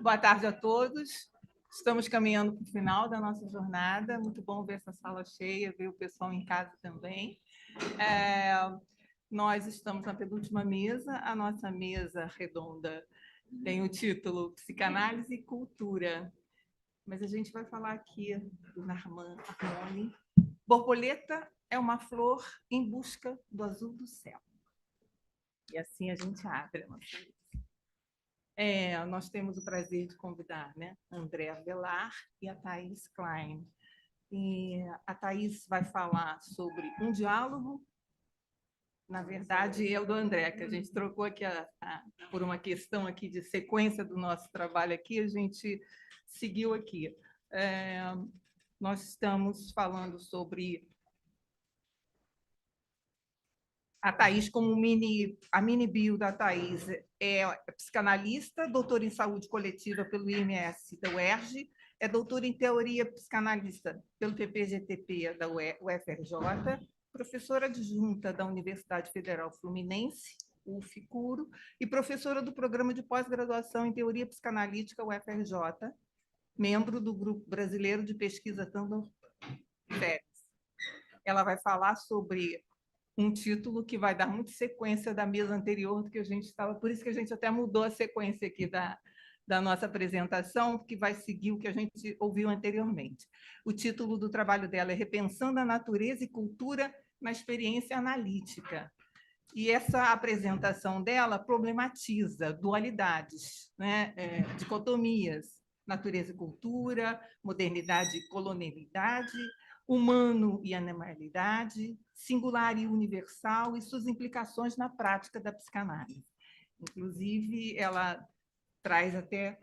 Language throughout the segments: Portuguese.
Boa tarde a todos. Estamos caminhando para o final da nossa jornada. Muito bom ver essa sala cheia, ver o pessoal em casa também. Nós estamos na penúltima mesa. A nossa mesa redonda tem o título Psicanálise e Cultura. Mas a gente vai falar aqui do Narman Armoni. Borboleta é uma flor em busca do azul do céu. E assim a gente abre a nossa mesa. Nós temos o prazer de convidar, né, André Avelar e a Thaís Klein. E a Thaís vai falar sobre um diálogo, na verdade, é o do André, que a gente trocou aqui por uma questão aqui de sequência do nosso trabalho aqui, a gente seguiu aqui. Nós estamos falando sobre a Thaís, como a mini bio da Thaís é psicanalista, doutora em saúde coletiva pelo IMS da UERJ, é doutora em teoria psicanalista pelo TPGTP da UFRJ, professora adjunta da Universidade Federal Fluminense, UFCuro, e professora do programa de pós-graduação em teoria psicanalítica UFRJ, membro do Grupo Brasileiro de Pesquisa Tandon Félix. Ela vai falar sobre um título que vai dar muito sequência da mesa anterior do que a gente estava, por isso que a gente até mudou a sequência aqui da nossa apresentação, que vai seguir o que a gente ouviu anteriormente. O título do trabalho dela é Repensando a Natureza e Cultura na Experiência Analítica. E essa apresentação dela problematiza dualidades, né? Dicotomias, natureza e cultura, modernidade e colonialidade, humano e animalidade, singular e universal, e suas implicações na prática da psicanálise. Inclusive, ela traz até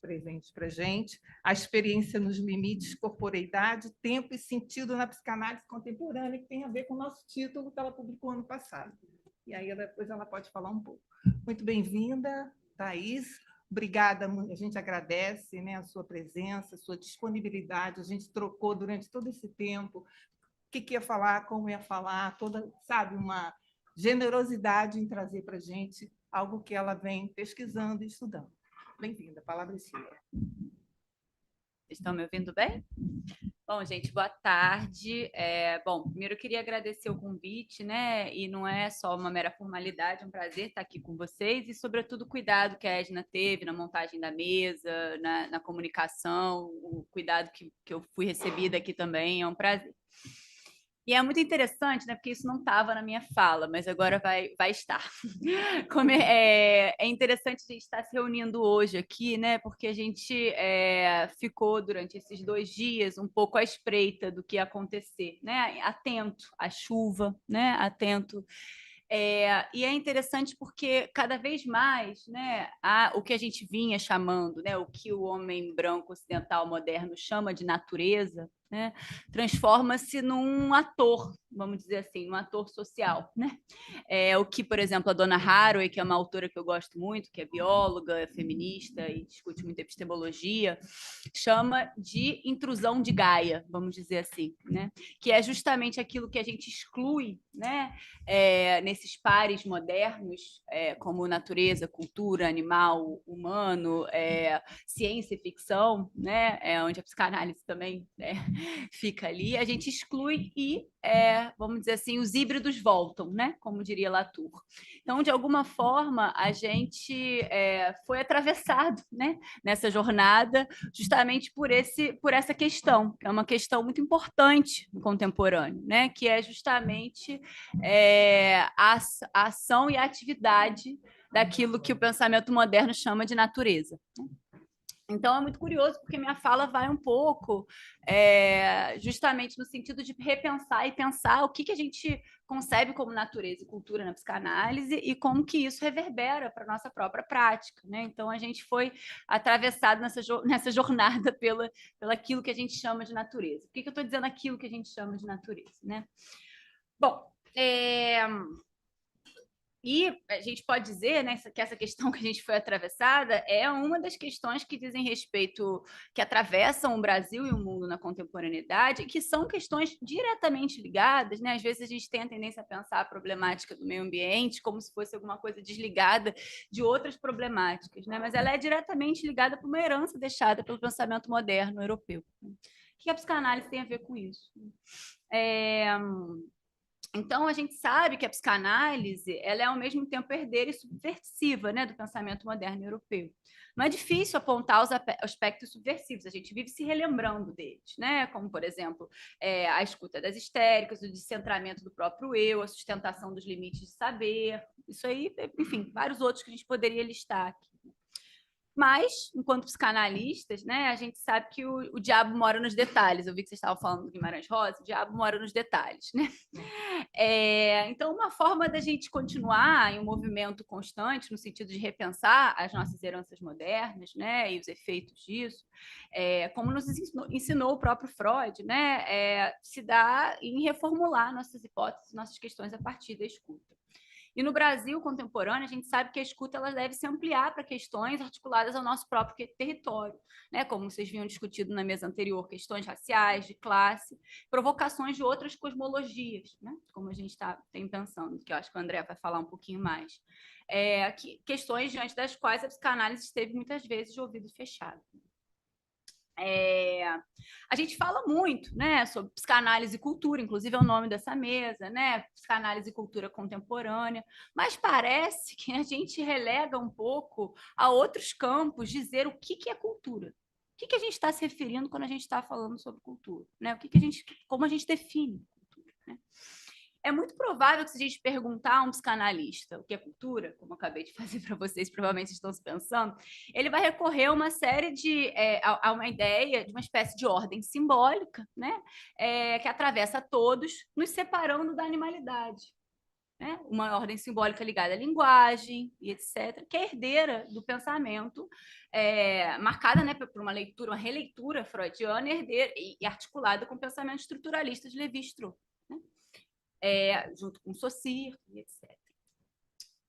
presente para a gente a experiência nos limites, corporeidade, tempo e sentido na psicanálise contemporânea, que tem a ver com o nosso título que ela publicou ano passado. E aí depois ela pode falar um pouco. Muito bem-vinda, Thaís. Obrigada, a gente agradece, né, a sua presença, a sua disponibilidade. A gente trocou durante todo esse tempo o que ia falar, como ia falar, toda, sabe, uma generosidade em trazer para a gente algo que ela vem pesquisando e estudando. Bem-vinda, a palavra é sua. Estão me ouvindo bem? Bom, gente, boa tarde. Bom, primeiro eu queria agradecer o convite, né? E não é só uma mera formalidade, é um prazer estar aqui com vocês e, sobretudo, o cuidado que a Edna teve na montagem da mesa, na comunicação, o cuidado que eu fui recebida aqui também, é um prazer. E é muito interessante, né? Porque isso não estava na minha fala, mas agora vai estar. Como é interessante a gente estar se reunindo hoje aqui, né? Porque a gente ficou durante esses 2 dias um pouco à espreita do que ia acontecer, né? Atento à chuva, né? Atento. E é interessante porque cada vez mais, né, o que a gente vinha chamando, né, o que o homem branco ocidental moderno chama de natureza, né, transforma-se num ator, vamos dizer assim, um ator social, né? O que, por exemplo, a Donna Haraway, que é uma autora que eu gosto muito, que é bióloga, é feminista e discute muito epistemologia, chama de intrusão de Gaia, vamos dizer assim, né? Que é justamente aquilo que a gente exclui, né? Nesses pares modernos, como natureza, cultura, animal, humano, ciência e ficção, né? Onde a psicanálise também fica ali, a gente exclui e, vamos dizer assim, os híbridos voltam, né? Como diria Latour. Então, de alguma forma, a gente foi atravessado, né? Nessa jornada, justamente por essa questão, que é uma questão muito importante no contemporâneo, né? Que é justamente a ação e a atividade daquilo que o pensamento moderno chama de natureza. Então, é muito curioso, porque minha fala vai um pouco justamente no sentido de repensar e pensar o que a gente concebe como natureza e cultura na psicanálise e como que isso reverbera para a nossa própria prática, né? Então, a gente foi atravessado nessa jornada pelo aquilo que a gente chama de natureza. Por que eu estou dizendo aquilo que a gente chama de natureza, né? Bom, E a gente pode dizer, né, que essa questão que a gente foi atravessada é uma das questões que dizem respeito, que atravessam o Brasil e o mundo na contemporaneidade, que são questões diretamente ligadas, né? Às vezes a gente tem a tendência a pensar a problemática do meio ambiente como se fosse alguma coisa desligada de outras problemáticas, né? Mas ela é diretamente ligada por uma herança deixada pelo pensamento moderno europeu. O que a psicanálise tem a ver com isso? Então, a gente sabe que a psicanálise ela é, ao mesmo tempo, herdeira e subversiva, né, do pensamento moderno europeu. Não é difícil apontar os aspectos subversivos, a gente vive se relembrando deles, né? Como, por exemplo, a escuta das histéricas, o descentramento do próprio eu, a sustentação dos limites de saber, isso aí, enfim, vários outros que a gente poderia listar aqui. Mas, enquanto psicanalistas, né, a gente sabe que o diabo mora nos detalhes. Eu vi que vocês estavam falando do Guimarães Rosa, o diabo mora nos detalhes, né? Então, uma forma da gente continuar em um movimento constante, no sentido de repensar as nossas heranças modernas, né, e os efeitos disso, como nos ensinou o próprio Freud, né, se dá em reformular nossas hipóteses, nossas questões a partir da escuta. E no Brasil contemporâneo, a gente sabe que a escuta ela deve se ampliar para questões articuladas ao nosso próprio território, né? Como vocês vinham discutido na mesa anterior, questões raciais, de classe, provocações de outras cosmologias, né? Como a gente tem pensando, que eu acho que o André vai falar um pouquinho mais. Questões diante das quais a psicanálise esteve muitas vezes de ouvido fechado. A gente fala muito, né, sobre psicanálise e cultura, inclusive é o nome dessa mesa, né, psicanálise e cultura contemporânea, mas parece que a gente relega um pouco a outros campos dizer o que é cultura. O que a gente está se referindo quando a gente está falando sobre cultura, né? Como a gente define cultura, né? É muito provável que, se a gente perguntar a um psicanalista o que é cultura, como eu acabei de fazer para vocês, provavelmente estão se pensando, ele vai recorrer a uma série a uma ideia de uma espécie de ordem simbólica, né? Que atravessa todos, nos separando da animalidade. Né? Uma ordem simbólica ligada à linguagem e etc., que é herdeira do pensamento, marcada, né, por uma releitura freudiana e articulada com o pensamento estruturalista de Lévi-Strauss. Junto com Saussure, etc.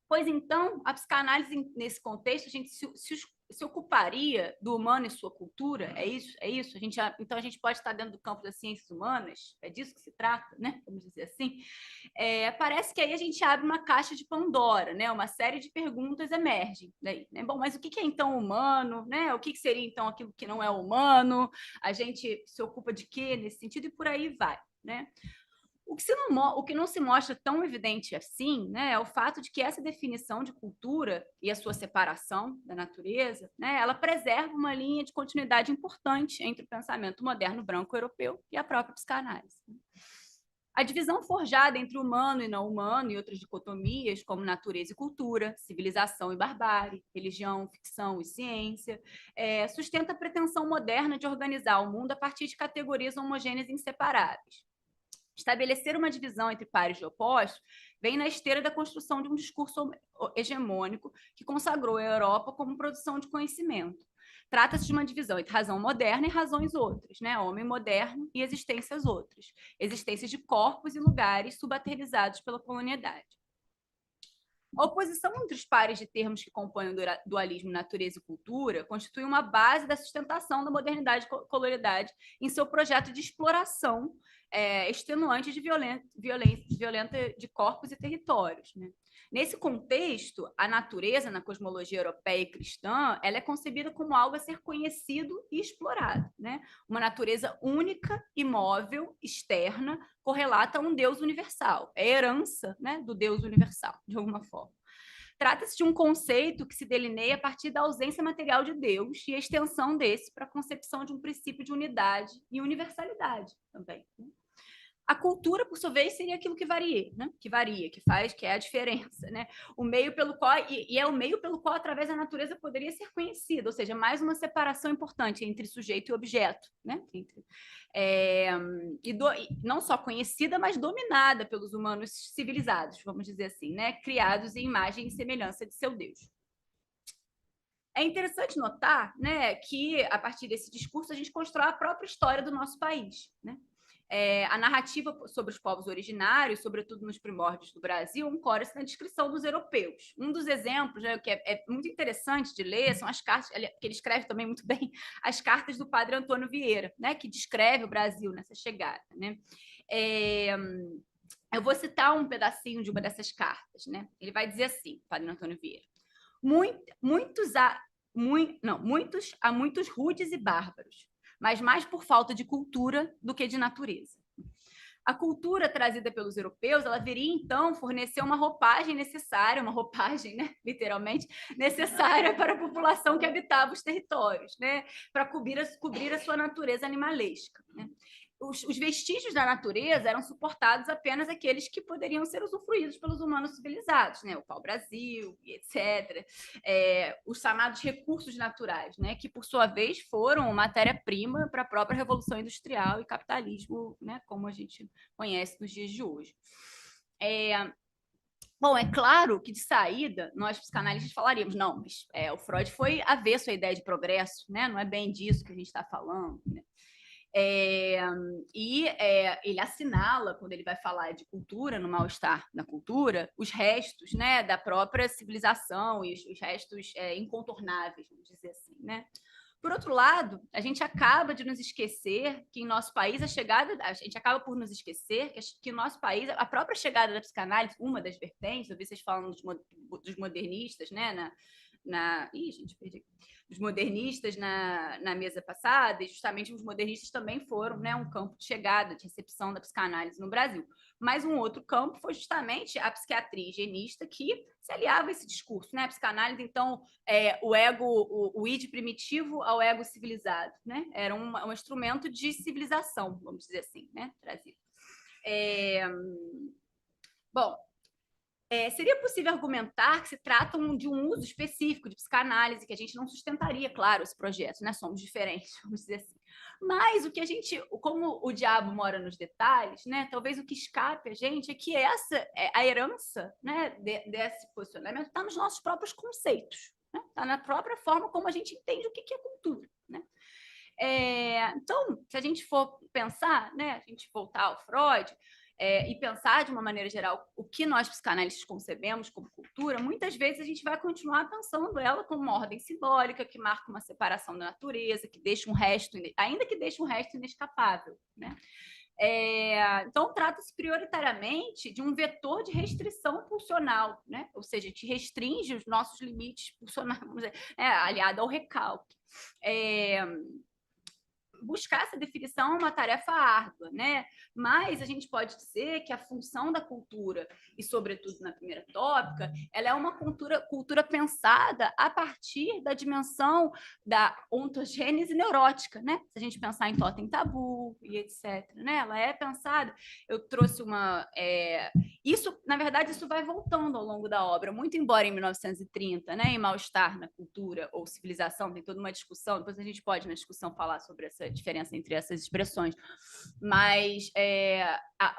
Pois então, a psicanálise, nesse contexto, a gente se ocuparia do humano e sua cultura? É isso? Então, a gente pode estar dentro do campo das ciências humanas? É disso que se trata, né? Vamos dizer assim. Parece que aí a gente abre uma caixa de Pandora, né? Uma série de perguntas emergem daí, né? Bom, mas o que é então humano, né? O que seria então aquilo que não é humano? A gente se ocupa de quê nesse sentido? E por aí vai, né? O que não se mostra tão evidente assim, né, é o fato de que essa definição de cultura e a sua separação da natureza, né, ela preserva uma linha de continuidade importante entre o pensamento moderno branco europeu e a própria psicanálise. A divisão forjada entre humano e não humano e outras dicotomias, como natureza e cultura, civilização e barbárie, religião, ficção e ciência, sustenta a pretensão moderna de organizar o mundo a partir de categorias homogêneas e inseparáveis. Estabelecer uma divisão entre pares de opostos vem na esteira da construção de um discurso hegemônico que consagrou a Europa como produção de conhecimento. Trata-se de uma divisão entre razão moderna e razões outras, né? Homem moderno e existências outras, existências de corpos e lugares subalternizados pela colonialidade. A oposição entre os pares de termos que compõem o dualismo natureza e cultura constitui uma base da sustentação da modernidade e colonialidade em seu projeto de exploração extenuante de violenta de corpos e territórios. Né? Nesse contexto, a natureza, na cosmologia europeia e cristã, ela é concebida como algo a ser conhecido e explorado. Né? Uma natureza única, imóvel, externa, correlata a um Deus universal. É herança, né, do Deus universal, de alguma forma. Trata-se de um conceito que se delineia a partir da ausência material de Deus e a extensão desse para a concepção de um princípio de unidade e universalidade também. A cultura, por sua vez, seria aquilo que varia, né? Que é a diferença, né? O meio pelo qual é o meio pelo qual através da natureza poderia ser conhecida, ou seja, mais uma separação importante entre sujeito e objeto, né? Não só conhecida, mas dominada pelos humanos civilizados, vamos dizer assim, né? Criados em imagem e semelhança de seu Deus. É interessante notar, né, que a partir desse discurso a gente constrói a própria história do nosso país, né? A narrativa sobre os povos originários, sobretudo nos primórdios do Brasil, ancora-se na descrição dos europeus. Um dos exemplos, né, que é muito interessante de ler são as cartas, que ele escreve também muito bem, as cartas do padre Antônio Vieira, né, que descreve o Brasil nessa chegada. Né? Eu vou citar um pedacinho de uma dessas cartas. Né? Ele vai dizer assim, padre Antônio Vieira: muitos há muitos rudes e bárbaros, mas mais por falta de cultura do que de natureza. A cultura trazida pelos europeus, ela viria, então, fornecer uma roupagem necessária, uma roupagem, né, literalmente, necessária para a população que habitava os territórios, né, para cobrir a sua natureza animalesca. Né? Os vestígios da natureza eram suportados apenas aqueles que poderiam ser usufruídos pelos humanos civilizados, né? O pau-brasil, etc. Os chamados recursos naturais, né? Que, por sua vez, foram matéria-prima para a própria Revolução Industrial e capitalismo, né? Como a gente conhece nos dias de hoje. Bom, é claro que, de saída, nós psicanalistas falaríamos, não, mas o Freud foi avesso à ideia de progresso, né? Não é bem disso que a gente está falando, né? Ele assinala, quando ele vai falar de cultura, no mal-estar na cultura, os restos, né, da própria civilização e os restos incontornáveis, vamos dizer assim. Né? Por outro lado, a gente acaba de nos esquecer que em nosso país a gente acaba por nos esquecer que em nosso país a própria chegada da psicanálise, uma das vertentes, eu vi vocês falando dos modernistas, né, gente, perdi. Dos modernistas na mesa passada, e justamente os modernistas também foram, né, um campo de chegada, de recepção da psicanálise no Brasil. Mas um outro campo foi justamente a psiquiatria higienista, que se aliava a esse discurso. Né? A psicanálise, então, o ego, o id primitivo ao ego civilizado. Né? Era um instrumento de civilização, vamos dizer assim, né? Trazido. Bom, seria possível argumentar que se tratam de um uso específico de psicanálise, que a gente não sustentaria, claro, esse projeto, né? Somos diferentes, vamos dizer assim. Mas o que como o diabo mora nos detalhes, né? Talvez o que escape a gente é que a herança, né, desse posicionamento está nos nossos próprios conceitos, né? Está na própria forma como a gente entende o que é cultura, né? Então, se a gente for pensar, né, a gente voltar ao Freud, e pensar de uma maneira geral o que nós psicanalistas concebemos como cultura, muitas vezes a gente vai continuar pensando ela como uma ordem simbólica que marca uma separação da natureza, que deixa ainda que deixe um resto inescapável, né? Então, trata-se prioritariamente de um vetor de restrição pulsional, né? Ou seja, te restringe os nossos limites pulsionais, vamos dizer, aliado ao recalque. Buscar essa definição é uma tarefa árdua, né? Mas a gente pode dizer que a função da cultura, e sobretudo na primeira tópica, ela é uma cultura pensada a partir da dimensão da ontogênese neurótica, né? Se a gente pensar em Totem Tabu e etc., né? Ela é pensada. Eu trouxe isso, na verdade, isso vai voltando ao longo da obra, muito embora em 1930, né? Em Mal-Estar na Cultura ou Civilização, tem toda uma discussão, depois a gente pode, na discussão, falar sobre essa diferença entre essas expressões, mas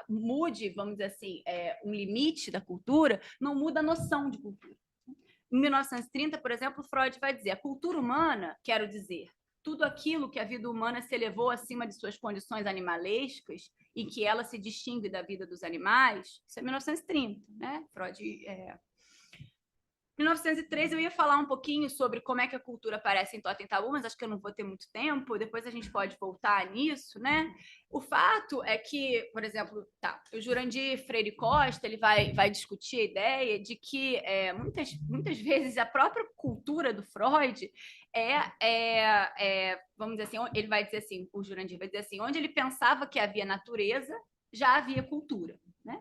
mude, vamos dizer assim, um limite da cultura, não muda a noção de cultura. Em 1930, por exemplo, Freud vai dizer: a cultura humana, quero dizer, tudo aquilo que a vida humana se elevou acima de suas condições animalescas e que ela se distingue da vida dos animais, isso é 1930, né? Freud... Em 1903 eu ia falar um pouquinho sobre como é que a cultura aparece em Totem Tabu, mas acho que eu não vou ter muito tempo, depois a gente pode voltar nisso, né? O fato é que, por exemplo, o Jurandir Freire Costa ele vai discutir a ideia de que muitas vezes a própria cultura do Freud vamos dizer assim, ele vai dizer assim, o Jurandir vai dizer assim, onde ele pensava que havia natureza, já havia cultura, né?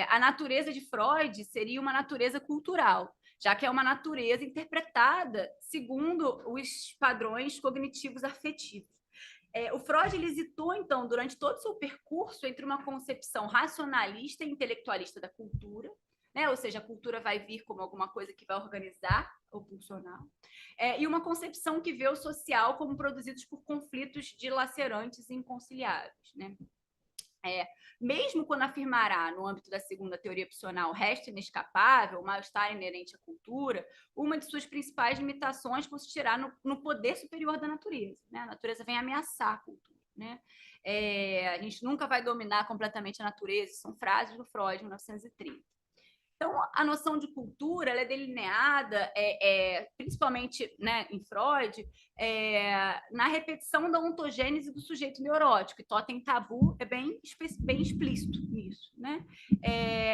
A natureza de Freud seria uma natureza cultural, já que é uma natureza interpretada segundo os padrões cognitivos afetivos. O Freud ele hesitou, então, durante todo o seu percurso entre uma concepção racionalista e intelectualista da cultura, né? Ou seja, a cultura vai vir como alguma coisa que vai organizar o funcional, e uma concepção que vê o social como produzidos por conflitos dilacerantes e inconciliáveis, né? Mesmo quando afirmará, no âmbito da segunda teoria opcional, o resto inescapável, o mal-estar inerente à cultura, uma de suas principais limitações consistirá no poder superior da natureza. Né? A natureza vem ameaçar a cultura. né? A gente nunca vai dominar completamente a natureza, são frases do Freud, 1930. Então, a noção de cultura ela é delineada, principalmente, né, em Freud, na repetição da ontogênese do sujeito neurótico. E Totem Tabu é bem explícito nisso, né?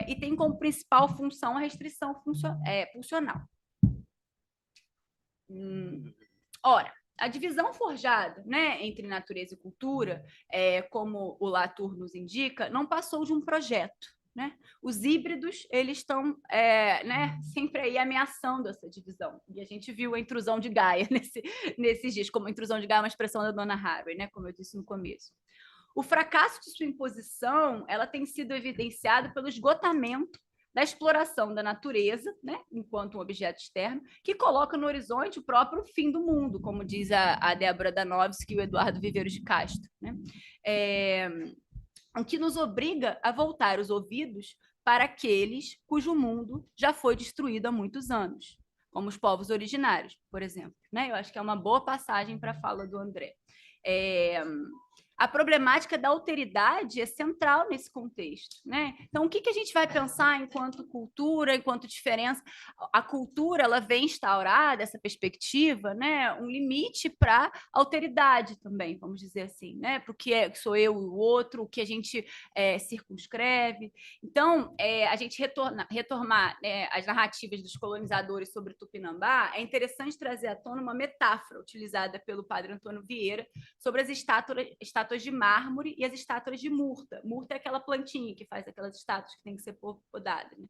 E tem como principal função a restrição pulsional. Ora, a divisão forjada, né, entre natureza e cultura, como o Latour nos indica, não passou de um projeto. Né? Os híbridos eles estão né, sempre aí ameaçando essa divisão. E a gente viu a intrusão de Gaia nesses dias, como a intrusão de Gaia é uma expressão da Donna Haraway, né, como eu disse no começo. O fracasso de sua imposição ela tem sido evidenciado pelo esgotamento da exploração da natureza, né, enquanto um objeto externo, que coloca no horizonte o próprio fim do mundo, como diz a Débora Danovski e o Eduardo Viveiros de Castro. Né? O que nos obriga a voltar os ouvidos para aqueles cujo mundo já foi destruído há muitos anos, como os povos originários, por exemplo. Né? Eu acho que é uma boa passagem para a fala do André. A problemática da alteridade é central nesse contexto. Né? Então, o que a gente vai pensar enquanto cultura, enquanto diferença? A cultura ela vem instaurar, dessa perspectiva, né, um limite para a alteridade também, vamos dizer assim, né? Para o que sou eu e o outro, o que a gente circunscreve. Então, a gente retomar as narrativas dos colonizadores sobre Tupinambá, é interessante trazer à tona uma metáfora utilizada pelo padre Antônio Vieira sobre as estátuas de mármore e as estátuas de murta. Murta é aquela plantinha que faz aquelas estátuas que tem que ser podada. Né?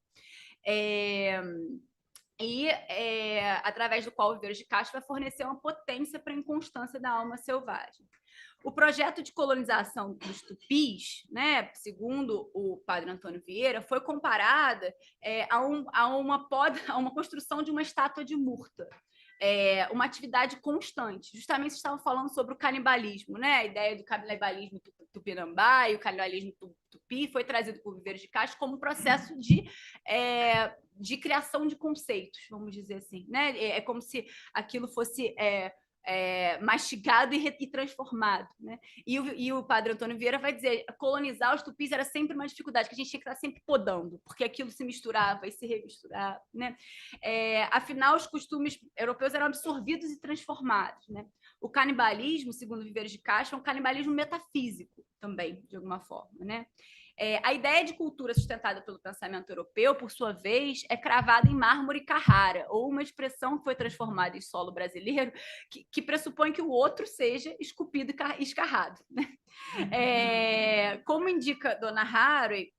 Através do qual o Viveiros de Castro vai fornecer uma potência para a inconstância da alma selvagem. O projeto de colonização dos tupis, né, segundo o padre Antônio Vieira, foi comparada a uma construção de uma estátua de murta. Uma atividade constante. Justamente vocês estavam falando sobre o canibalismo, né? A ideia do canibalismo tupinambá e o canibalismo tupi foi trazido por Viveiros de Castro como um processo de criação de conceitos, vamos dizer assim. Né? É como se aquilo fosse mastigado e transformado. Né? E o padre Antônio Vieira vai dizer colonizar os tupis era sempre uma dificuldade, que a gente tinha que estar sempre podando, porque aquilo se misturava e se remisturava. Né? Afinal, os costumes europeus eram absorvidos e transformados. Né? O canibalismo, segundo Viveiros de Castro, é um canibalismo metafísico também, de alguma forma. Né? A ideia de cultura sustentada pelo pensamento europeu, por sua vez, é cravada em mármore Carrara, ou uma expressão que foi transformada em solo brasileiro, que pressupõe que o outro seja esculpido e escarrado. Né? Como indica Donna Haraway,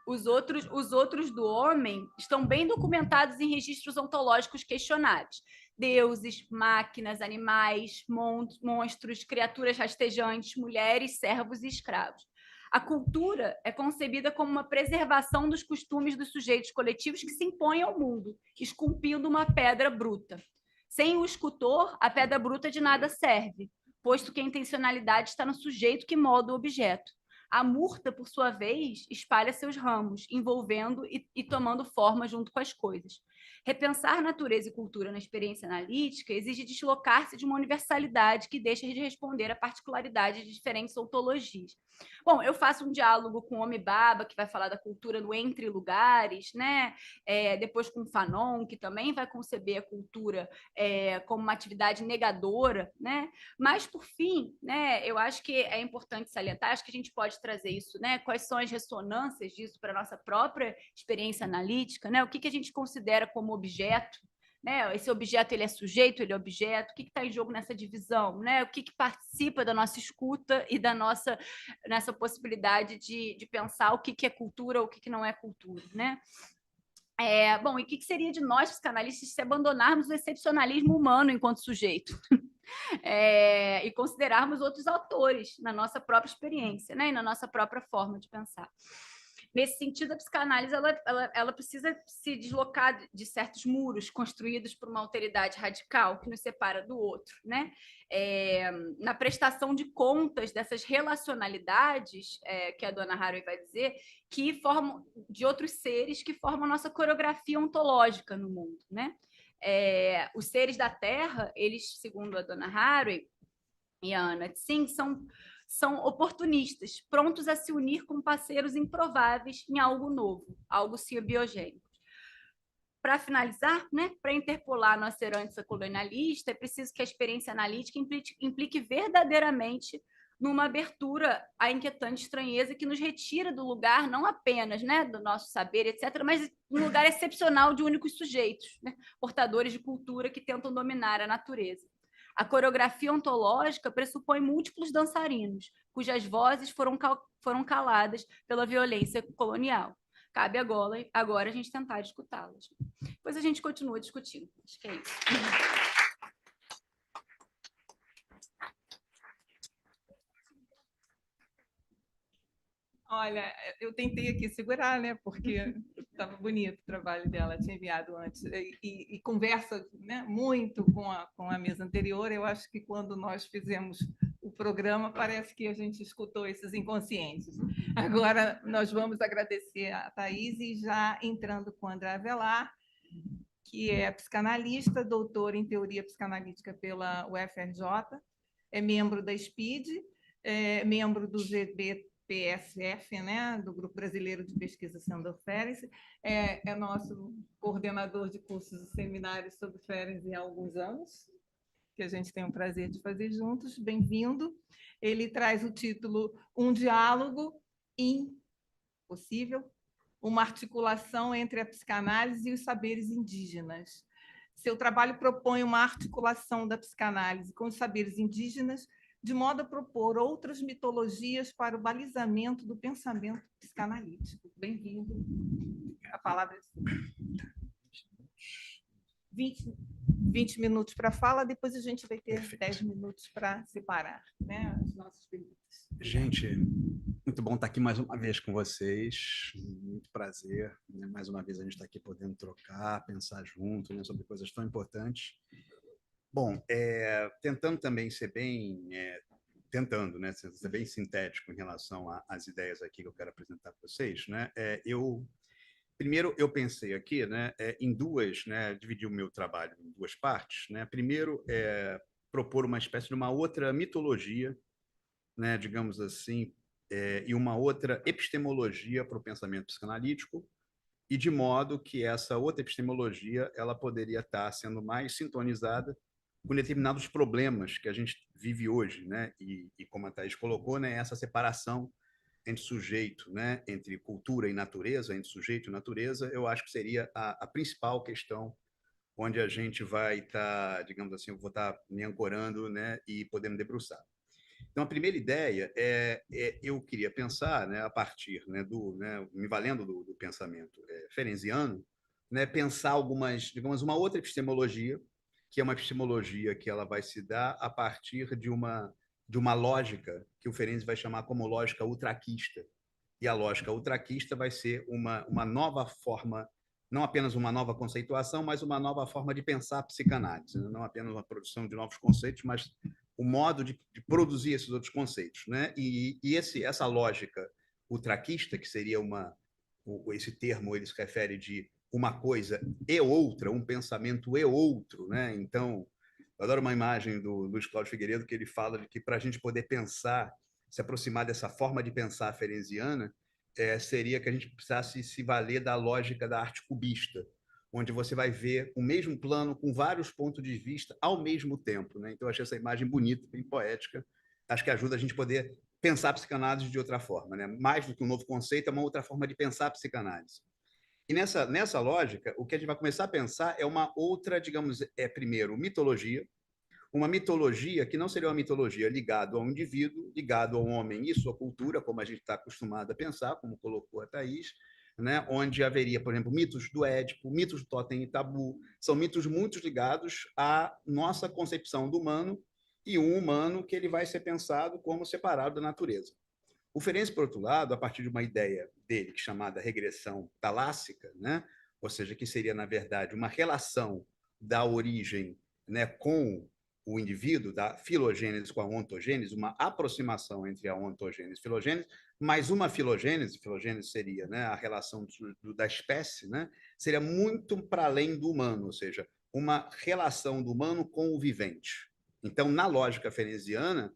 os outros do homem estão bem documentados em registros ontológicos questionáveis. Deuses, máquinas, animais, monstros, criaturas rastejantes, mulheres, servos e escravos. A cultura é concebida como uma preservação dos costumes dos sujeitos coletivos que se impõem ao mundo, esculpindo uma pedra bruta. Sem o escultor, a pedra bruta de nada serve, posto que a intencionalidade está no sujeito que molda o objeto. A murta, por sua vez, espalha seus ramos, envolvendo e tomando forma junto com as coisas. Repensar natureza e cultura na experiência analítica exige deslocar-se de uma universalidade que deixa de responder à particularidade de diferentes ontologias. Bom, eu faço um diálogo com o Homi Bhabha, que vai falar da cultura no entre lugares, né? Depois com o Fanon, que também vai conceber a cultura como uma atividade negadora, né? Mas, por fim, né, eu acho que é importante salientar, acho que a gente pode trazer isso, né? Quais são as ressonâncias disso para a nossa própria experiência analítica, né? O que a gente considera como objeto, né? Esse objeto ele é sujeito, ele é objeto, o que está em jogo nessa divisão, né? O que participa da nossa escuta e nessa possibilidade de pensar o que é cultura ou o que não é cultura, né? Bom, e o que seria de nós, psicanalistas, se abandonarmos o excepcionalismo humano enquanto sujeito? E considerarmos outros autores na nossa própria experiência, né? E na nossa própria forma de pensar. Nesse sentido, a psicanálise ela precisa se deslocar de certos muros construídos por uma alteridade radical que nos separa do outro, né? Na prestação de contas dessas relacionalidades, que a Donna Haraway vai dizer, que formam de outros seres que formam a nossa coreografia ontológica no mundo, né? Os seres da Terra, eles, segundo a Donna Haraway e a Anna Tsing, são oportunistas, prontos a se unir com parceiros improváveis em algo novo, algo simbiogênico. Para finalizar, né, para interpolar nossa herança colonialista, é preciso que a experiência analítica implique verdadeiramente numa abertura à inquietante estranheza que nos retira do lugar, não apenas, né, do nosso saber, etc., mas um lugar excepcional de únicos sujeitos, né, portadores de cultura que tentam dominar a natureza. A coreografia ontológica pressupõe múltiplos dançarinos, cujas vozes foram caladas pela violência colonial. Cabe agora a gente tentar escutá-las. Depois a gente continua discutindo. Acho que é isso. Olha, eu tentei aqui segurar, né? Porque estava bonito o trabalho dela, tinha enviado antes. E conversa, né, muito com a mesa anterior. Eu acho que quando nós fizemos o programa, parece que a gente escutou esses inconscientes. Agora, nós vamos agradecer a Thaís e já entrando com a André Avelar, que é psicanalista, doutora em teoria psicanalítica pela UFRJ, é membro da SPID, é membro do GBPSF, né, do Grupo Brasileiro de Pesquisa Sandor Ferenc, é nosso coordenador de cursos e seminários sobre Ferenc há alguns anos, que a gente tem o prazer de fazer juntos. Bem-vindo. Ele traz o título Um Diálogo Impossível, uma articulação entre a psicanálise e os saberes indígenas. Seu trabalho propõe uma articulação da psicanálise com os saberes indígenas, de modo a propor outras mitologias para o balizamento do pensamento psicanalítico. Bem-vindo. A palavra é sua. 20 minutos para fala, depois a gente vai ter Perfeito. 10 minutos para separar, né, as nossas perguntas. Gente, muito bom estar aqui mais uma vez com vocês, muito prazer, né? Mais uma vez a gente está aqui podendo trocar, pensar junto, né, sobre coisas tão importantes. Bom, tentando também ser bem, tentando, né, ser bem sintético em relação às ideias aqui que eu quero apresentar para vocês, né, primeiro eu pensei aqui, né, em duas, né, dividi o meu trabalho em duas partes, né. Primeiro, propor uma espécie de uma outra mitologia, né, digamos assim, e uma outra epistemologia para o pensamento psicanalítico, e de modo que essa outra epistemologia ela poderia estar sendo mais sintonizada com determinados problemas que a gente vive hoje, né? E como a Thaís colocou, né, essa separação entre sujeito, né, entre cultura e natureza, entre sujeito e natureza, eu acho que seria a principal questão onde a gente vai estar, digamos assim, eu vou estar me ancorando, né, e podendo debruçar. Então, a primeira ideia eu queria pensar, né, a partir, né, me valendo do pensamento ferenciano, né, pensar algumas, digamos, uma outra epistemologia, que é uma epistemologia que ela vai se dar a partir de uma lógica que o Ferenczi vai chamar como lógica utraquista. E a lógica utraquista vai ser uma nova forma, não apenas uma nova conceituação, mas uma nova forma de pensar a psicanálise, né? Não apenas uma produção de novos conceitos, mas o modo de produzir esses outros conceitos, né? E essa lógica utraquista, que seria esse termo, ele se refere de uma coisa e outra, um pensamento e outro, né? Então, eu adoro uma imagem do Luiz Cláudio Figueiredo que ele fala de que para a gente poder pensar, se aproximar dessa forma de pensar ferenciana, seria que a gente precisasse se valer da lógica da arte cubista, onde você vai ver o mesmo plano com vários pontos de vista ao mesmo tempo, né? Então, eu achei essa imagem bonita, bem poética. Acho que ajuda a gente a poder pensar a psicanálise de outra forma, né? Mais do que um novo conceito, é uma outra forma de pensar a psicanálise. E nessa lógica, o que a gente vai começar a pensar é uma outra, digamos, primeiro, mitologia, uma mitologia que não seria uma mitologia ligada ao indivíduo, ligado ao homem e sua cultura, como a gente está acostumado a pensar, como colocou a Thaís, né? Onde haveria, por exemplo, mitos do Édipo, mitos do Totem e Tabu, são mitos muito ligados à nossa concepção do humano e um humano que ele vai ser pensado como separado da natureza. O Ferenczi, por outro lado, a partir de uma ideia dele chamada regressão talássica, né? Ou seja, que seria, na verdade, uma relação da origem, né, com o indivíduo, da filogênese com a ontogênese, uma aproximação entre a ontogênese e a filogênese, mais uma filogênese seria, né, a relação da espécie, né, seria muito para além do humano, ou seja, uma relação do humano com o vivente. Então, na lógica ferenciana,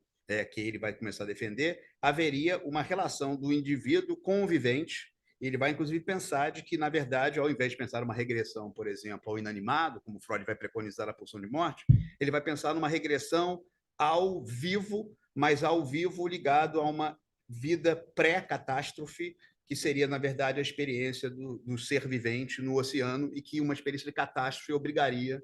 que ele vai começar a defender, haveria uma relação do indivíduo com o vivente. Ele vai, inclusive, pensar de que, na verdade, ao invés de pensar uma regressão, por exemplo, ao inanimado, como Freud vai preconizar a pulsão de morte, ele vai pensar numa regressão ao vivo, mas ao vivo ligado a uma vida pré-catástrofe, que seria, na verdade, a experiência do ser vivente no oceano, e que uma experiência de catástrofe obrigaria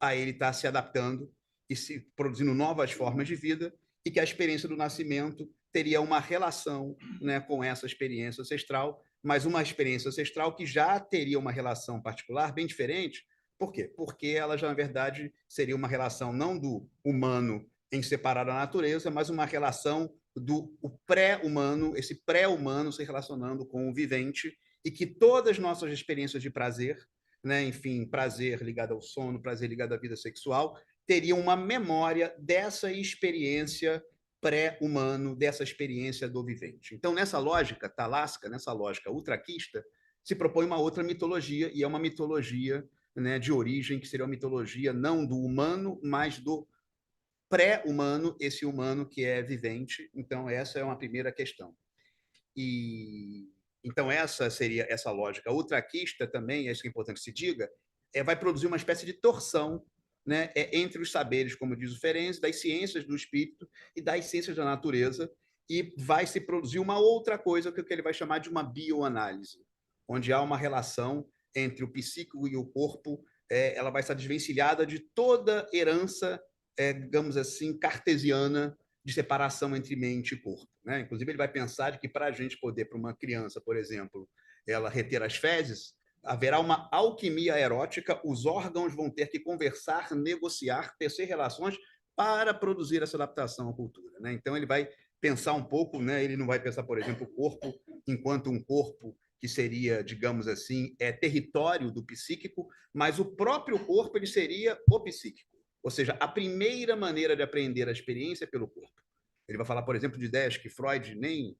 a ele estar se adaptando e se produzindo novas formas de vida, e que a experiência do nascimento teria uma relação, né, com essa experiência ancestral, mas uma experiência ancestral que já teria uma relação particular bem diferente. Por quê? Porque ela já, na verdade, seria uma relação não do humano em separar da natureza, mas uma relação do pré-humano, esse pré-humano se relacionando com o vivente, e que todas as nossas experiências de prazer, né, enfim, prazer ligado ao sono, prazer ligado à vida sexual, teriam uma memória dessa experiência pré-humano, dessa experiência do vivente. Então, nessa lógica talasca, nessa lógica ultraquista, se propõe uma outra mitologia, e é uma mitologia, né, de origem, que seria uma mitologia não do humano, mas do pré-humano, esse humano que é vivente. Então, essa é uma primeira questão. E então essa seria essa lógica ultraquista também, isso é importante que se diga, vai produzir uma espécie de torção, né, entre os saberes, como diz o Ferenczi, das ciências do espírito e das ciências da natureza, e vai se produzir uma outra coisa, que ele vai chamar de uma bioanálise, onde há uma relação entre o psíquico e o corpo. Ela vai estar desvencilhada de toda herança, digamos assim, cartesiana, de separação entre mente e corpo, né? Inclusive, ele vai pensar de que, para a gente poder, para uma criança, por exemplo, ela reter as fezes, haverá uma alquimia erótica, os órgãos vão ter que conversar, negociar, tecer relações para produzir essa adaptação à cultura, né? Então, ele vai pensar um pouco, né? Ele não vai pensar, por exemplo, o corpo enquanto um corpo que seria, digamos assim, território do psíquico, mas o próprio corpo ele seria o psíquico. Ou seja, a primeira maneira de aprender a experiência é pelo corpo. Ele vai falar, por exemplo, de ideias que Freud nem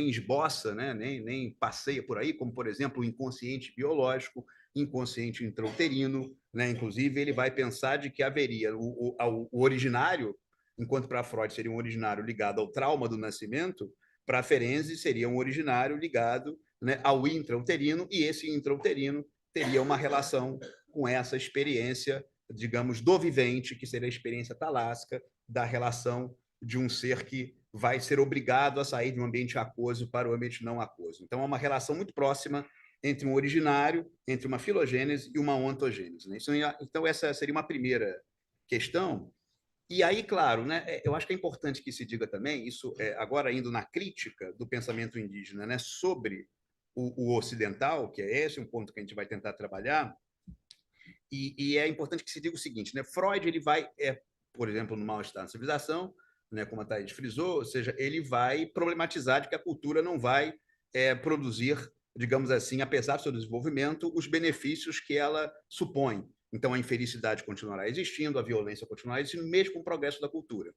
esboça, né? nem passeia por aí, como, por exemplo, o inconsciente biológico, inconsciente intrauterino, né? Inclusive, ele vai pensar de que haveria o originário, enquanto para Freud seria um originário ligado ao trauma do nascimento, para Ferenczi seria um originário ligado, né, ao intrauterino, e esse intrauterino teria uma relação com essa experiência, digamos, do vivente, que seria a experiência talasca, da relação de um ser que vai ser obrigado a sair de um ambiente aquoso para o ambiente não aquoso. Então, é uma relação muito próxima entre um originário, entre uma filogênese e uma ontogênese, né? Então, essa seria uma primeira questão. E aí, claro, né, eu acho que é importante que se diga também, isso agora indo na crítica do pensamento indígena, né, sobre o ocidental, que é esse um ponto que a gente vai tentar trabalhar. E é importante que se diga o seguinte, né? Freud ele vai, por exemplo, no Mal-Estar na Civilização, né, como a Thaís frisou, ou seja, ele vai problematizar de que a cultura não vai produzir, digamos assim, apesar do seu desenvolvimento, os benefícios que ela supõe. Então, a infelicidade continuará existindo, a violência continuará existindo, mesmo com o progresso da cultura.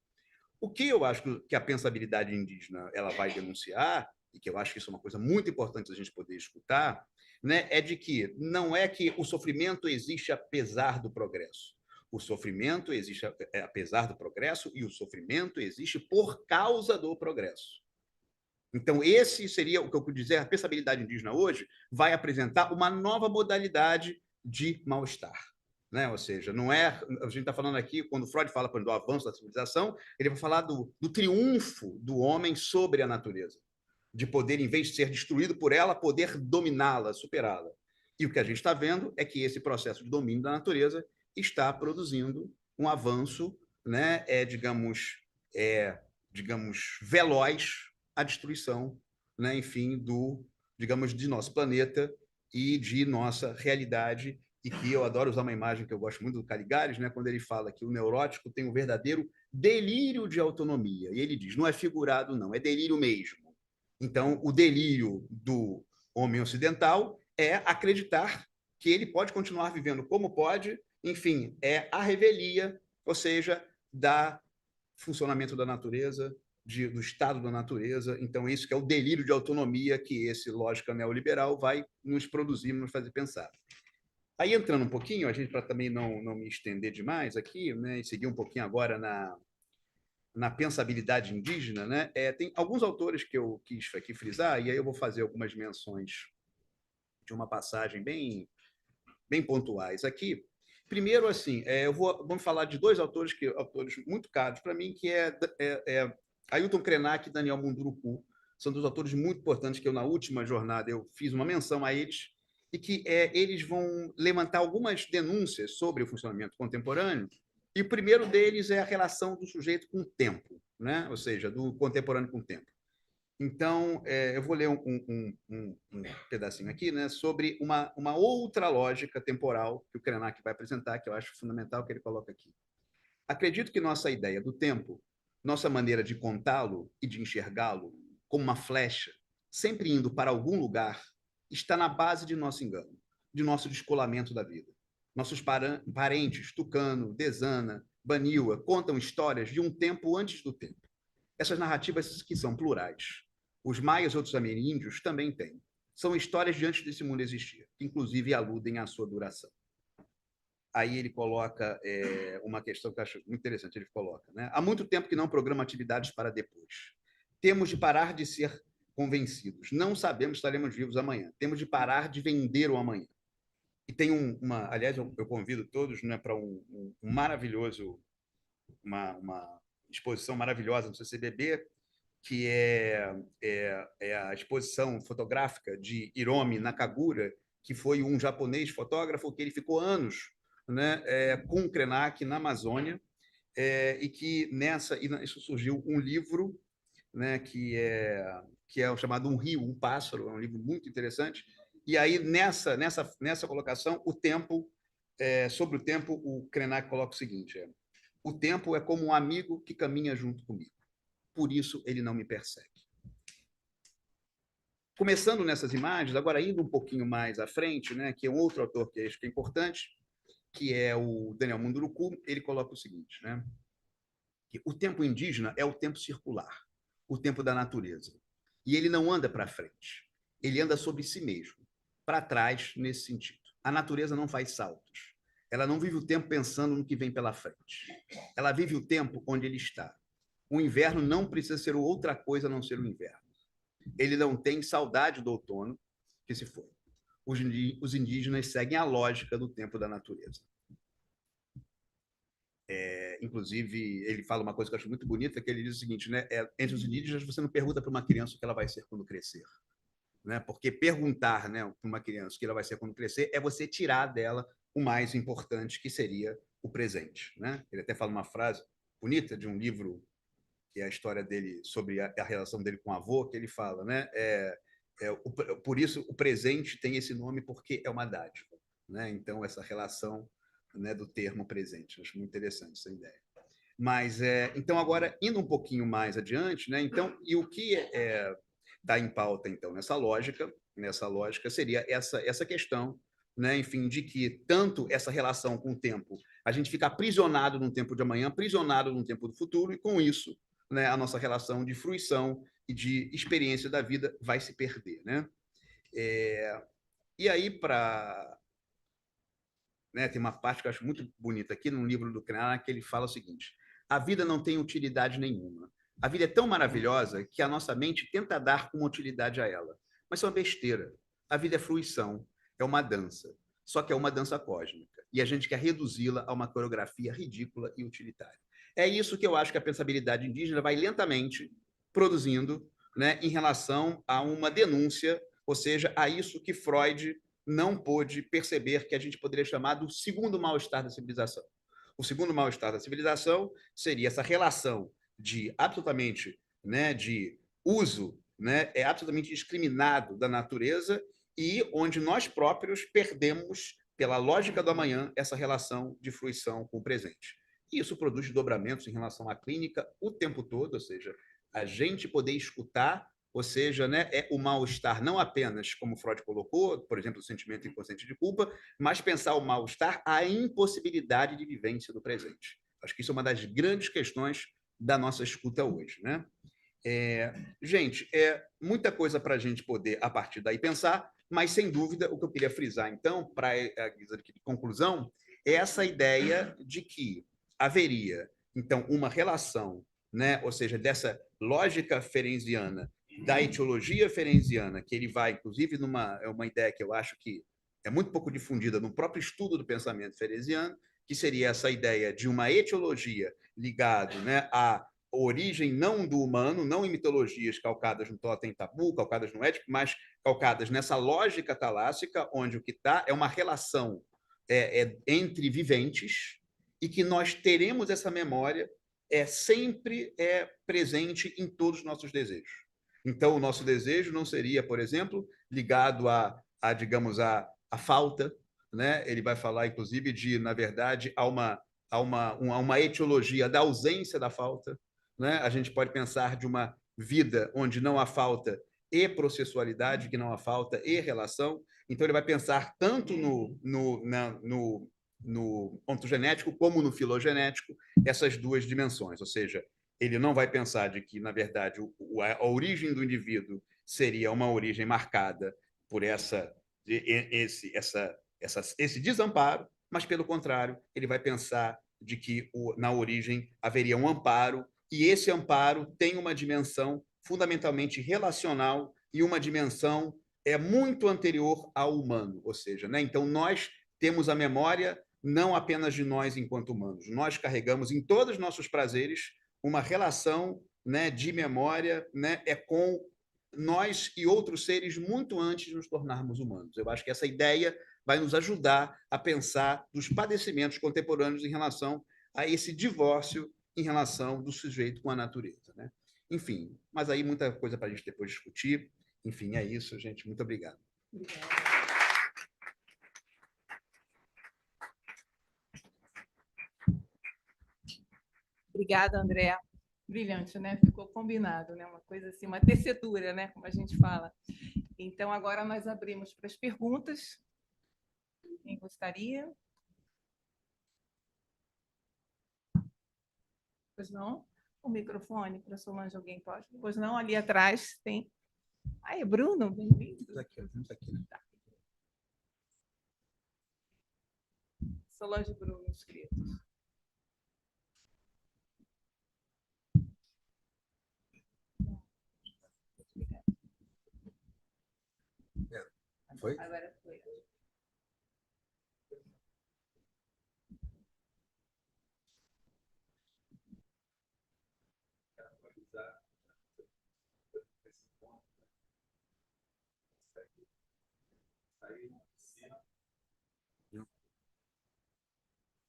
O que eu acho que a pensabilidade indígena ela vai denunciar, e que eu acho que isso é uma coisa muito importante a gente poder escutar, né, é de que não é que o sofrimento existe apesar do progresso. O sofrimento existe apesar do progresso, e o sofrimento existe por causa do progresso. Então, esse seria o que eu pude dizer. A pensabilidade indígena hoje vai apresentar uma nova modalidade de mal-estar. Né? Ou seja, não é. A gente está falando aqui, quando Freud fala do avanço da civilização, ele vai falar do triunfo do homem sobre a natureza, de poder, em vez de ser destruído por ela, poder dominá-la, superá-la. E o que a gente está vendo é que esse processo de domínio da natureza está produzindo um avanço, né, digamos, veloz à destruição, né, enfim, digamos, de nosso planeta e de nossa realidade. E que eu adoro usar uma imagem que eu gosto muito do Caligares, né, quando ele fala que o neurótico tem um verdadeiro delírio de autonomia. E ele diz, não é figurado, não, é delírio mesmo. Então, o delírio do homem ocidental é acreditar que ele pode continuar vivendo como pode, enfim, é a revelia, ou seja, do funcionamento da natureza, do estado da natureza. Então, isso que é o delírio de autonomia que esse lógica neoliberal vai nos produzir, nos fazer pensar. Aí, entrando um pouquinho, a gente, para também não me estender demais aqui, né, e seguir um pouquinho agora na pensabilidade indígena, né? Tem alguns autores que eu quis aqui frisar, e aí eu vou fazer algumas menções de uma passagem bem pontuais aqui. Primeiro, assim, vamos falar de dois autores muito caros para mim, que Ailton Krenak e Daniel Munduruku. São dois autores muito importantes que eu, na última jornada, eu fiz uma menção a eles, e que eles vão levantar algumas denúncias sobre o funcionamento contemporâneo, e o primeiro deles é a relação do sujeito com o tempo, né? Ou seja, do contemporâneo com o tempo. Então, eu vou ler um pedacinho aqui, né, sobre uma outra lógica temporal que o Krenak vai apresentar, que eu acho fundamental que ele coloca aqui. Acredito que nossa ideia do tempo, nossa maneira de contá-lo e de enxergá-lo como uma flecha, sempre indo para algum lugar, está na base de nosso engano, de nosso descolamento da vida. Nossos parentes, Tucano, Desana, Baniwa, contam histórias de um tempo antes do tempo. Essas narrativas que são plurais. Os maias e outros ameríndios também têm. São histórias de antes desse mundo existir, que inclusive aludem à sua duração. Aí ele coloca uma questão que eu acho muito interessante. Ele coloca, né? Há muito tempo que não programa atividades para depois. Temos de parar de ser convencidos. Não sabemos se estaremos vivos amanhã. Temos de parar de vender o amanhã. E tem aliás, eu convido todos, né, para um maravilhoso, uma exposição maravilhosa no CCBB, que é a exposição fotográfica de Hiromi Nakagura, que foi um japonês fotógrafo que ele ficou anos, né, com o Krenak na Amazônia, e que isso surgiu um livro, né, que é chamado Um Rio, um Pássaro, é um livro muito interessante. E aí, nessa colocação, sobre o tempo, o Krenak coloca o seguinte: o tempo é como um amigo que caminha junto comigo. Por isso, ele não me persegue. Começando nessas imagens, agora indo um pouquinho mais à frente, né, que é um outro autor que acho que é importante, que é o Daniel Munduruku, ele coloca o seguinte, né, que o tempo indígena é o tempo circular, o tempo da natureza. E ele não anda para frente, ele anda sobre si mesmo, para trás nesse sentido. A natureza não faz saltos. Ela não vive o tempo pensando no que vem pela frente. Ela vive o tempo onde ele está. O inverno não precisa ser outra coisa a não ser o inverno. Ele não tem saudade do outono, que se foi. Os indígenas seguem a lógica do tempo da natureza. Inclusive, ele fala uma coisa que eu acho muito bonita, que ele diz o seguinte, né? Entre os indígenas, você não pergunta para uma criança o que ela vai ser quando crescer. Né? Porque perguntar, né, para uma criança o que ela vai ser quando crescer é você tirar dela o mais importante, que seria o presente. Né? Ele até fala uma frase bonita de um livro, que é a história dele sobre a relação dele com o avô, que ele fala, né? Por isso o presente tem esse nome, porque é uma dádiva. Né? Então, essa relação, né, do termo presente. Acho muito interessante essa ideia. Mas, então, agora, indo um pouquinho mais adiante, né? Então, e o que está em pauta, então, nessa lógica seria essa questão, né, enfim, de que tanto essa relação com o tempo, a gente fica aprisionado num tempo de amanhã, aprisionado num tempo do futuro, e com isso, né, a nossa relação de fruição e de experiência da vida vai se perder, né? E aí, né, tem uma parte que eu acho muito bonita aqui no livro do Krenak, que ele fala o seguinte: a vida não tem utilidade nenhuma. A vida é tão maravilhosa que a nossa mente tenta dar uma utilidade a ela. Mas é uma besteira. A vida é fruição, é uma dança. Só que é uma dança cósmica. E a gente quer reduzi-la a uma coreografia ridícula e utilitária. É isso que eu acho que a pensabilidade indígena vai lentamente produzindo, né, em relação a uma denúncia, ou seja, a isso que Freud não pôde perceber, que a gente poderia chamar do segundo mal-estar da civilização. O segundo mal-estar da civilização seria essa relação de absolutamente, né, de uso, né, absolutamente discriminado da natureza, e onde nós próprios perdemos, pela lógica do amanhã, essa relação de fruição com o presente. E isso produz desdobramentos em relação à clínica o tempo todo, ou seja, a gente poder escutar, ou seja, né, é o mal-estar não apenas, como Freud colocou, por exemplo, o sentimento inconsciente de culpa, mas pensar o mal-estar, a impossibilidade de vivência do presente. Acho que isso é uma das grandes questões da nossa escuta hoje, né? Gente, muita coisa para a gente poder, a partir daí, pensar, mas, sem dúvida, o que eu queria frisar, então, para a guisa de conclusão, é essa ideia de que haveria, então, uma relação né? Ou seja, dessa lógica ferenciana, da etiologia ferenciana, que ele vai, inclusive, é uma ideia que eu acho que é muito pouco difundida no próprio estudo do pensamento ferenciano, que seria essa ideia de uma etiologia ligada, né, à origem não do humano, não em mitologias calcadas no totem tabu, calcadas no ético, mas calcadas nessa lógica talássica, onde o que está é uma relação entre viventes e que nós teremos essa memória sempre presente em todos os nossos desejos. Então, o nosso desejo não seria, por exemplo, ligado digamos, a falta, né? Ele vai falar, inclusive, de, na verdade, a uma etiologia da ausência da falta, né? A gente pode pensar de uma vida onde não há falta e processualidade, que não há falta e relação. Então, ele vai pensar tanto no ontogenético como no filogenético, essas duas dimensões, ou seja, ele não vai pensar de que, na verdade, a origem do indivíduo seria uma origem marcada por esse desamparo, mas, pelo contrário, ele vai pensar de que na origem haveria um amparo, e esse amparo tem uma dimensão fundamentalmente relacional e uma dimensão muito anterior ao humano, ou seja, né? Então nós temos a memória não apenas de nós enquanto humanos, nós carregamos em todos os nossos prazeres uma relação, né, de memória, né, com nós e outros seres muito antes de nos tornarmos humanos. Eu acho que essa ideia vai nos ajudar a pensar dos padecimentos contemporâneos em relação a esse divórcio em relação do sujeito com a natureza, né? Enfim, mas aí muita coisa para a gente depois discutir. Enfim, é isso, gente. Muito obrigado. Obrigada, André. Brilhante, né? Ficou combinado, né? Uma coisa assim, uma tecedura, né? Como a gente fala. Então, agora nós abrimos para as perguntas. Quem gostaria? Pois não? O microfone para Solange, alguém pode? Pois não, ali atrás tem. Aí, Bruno, bem-vindo. Aqui, né? Tá. Solange, Bruno, inscritos. Foi? Agora foi.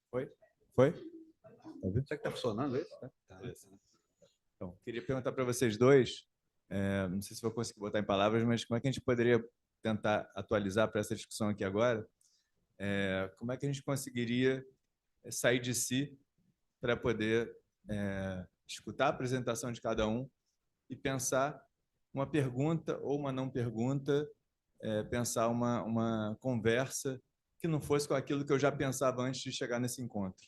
Foi? Foi? Será que está funcionando isso? Tá. Então, queria perguntar para vocês dois, não sei se vou conseguir botar em palavras, mas como é que a gente poderia tentar atualizar para essa discussão aqui agora? Como é que a gente conseguiria sair de si para poder escutar a apresentação de cada um e pensar uma pergunta ou uma não pergunta, pensar uma conversa que não fosse com aquilo que eu já pensava antes de chegar nesse encontro.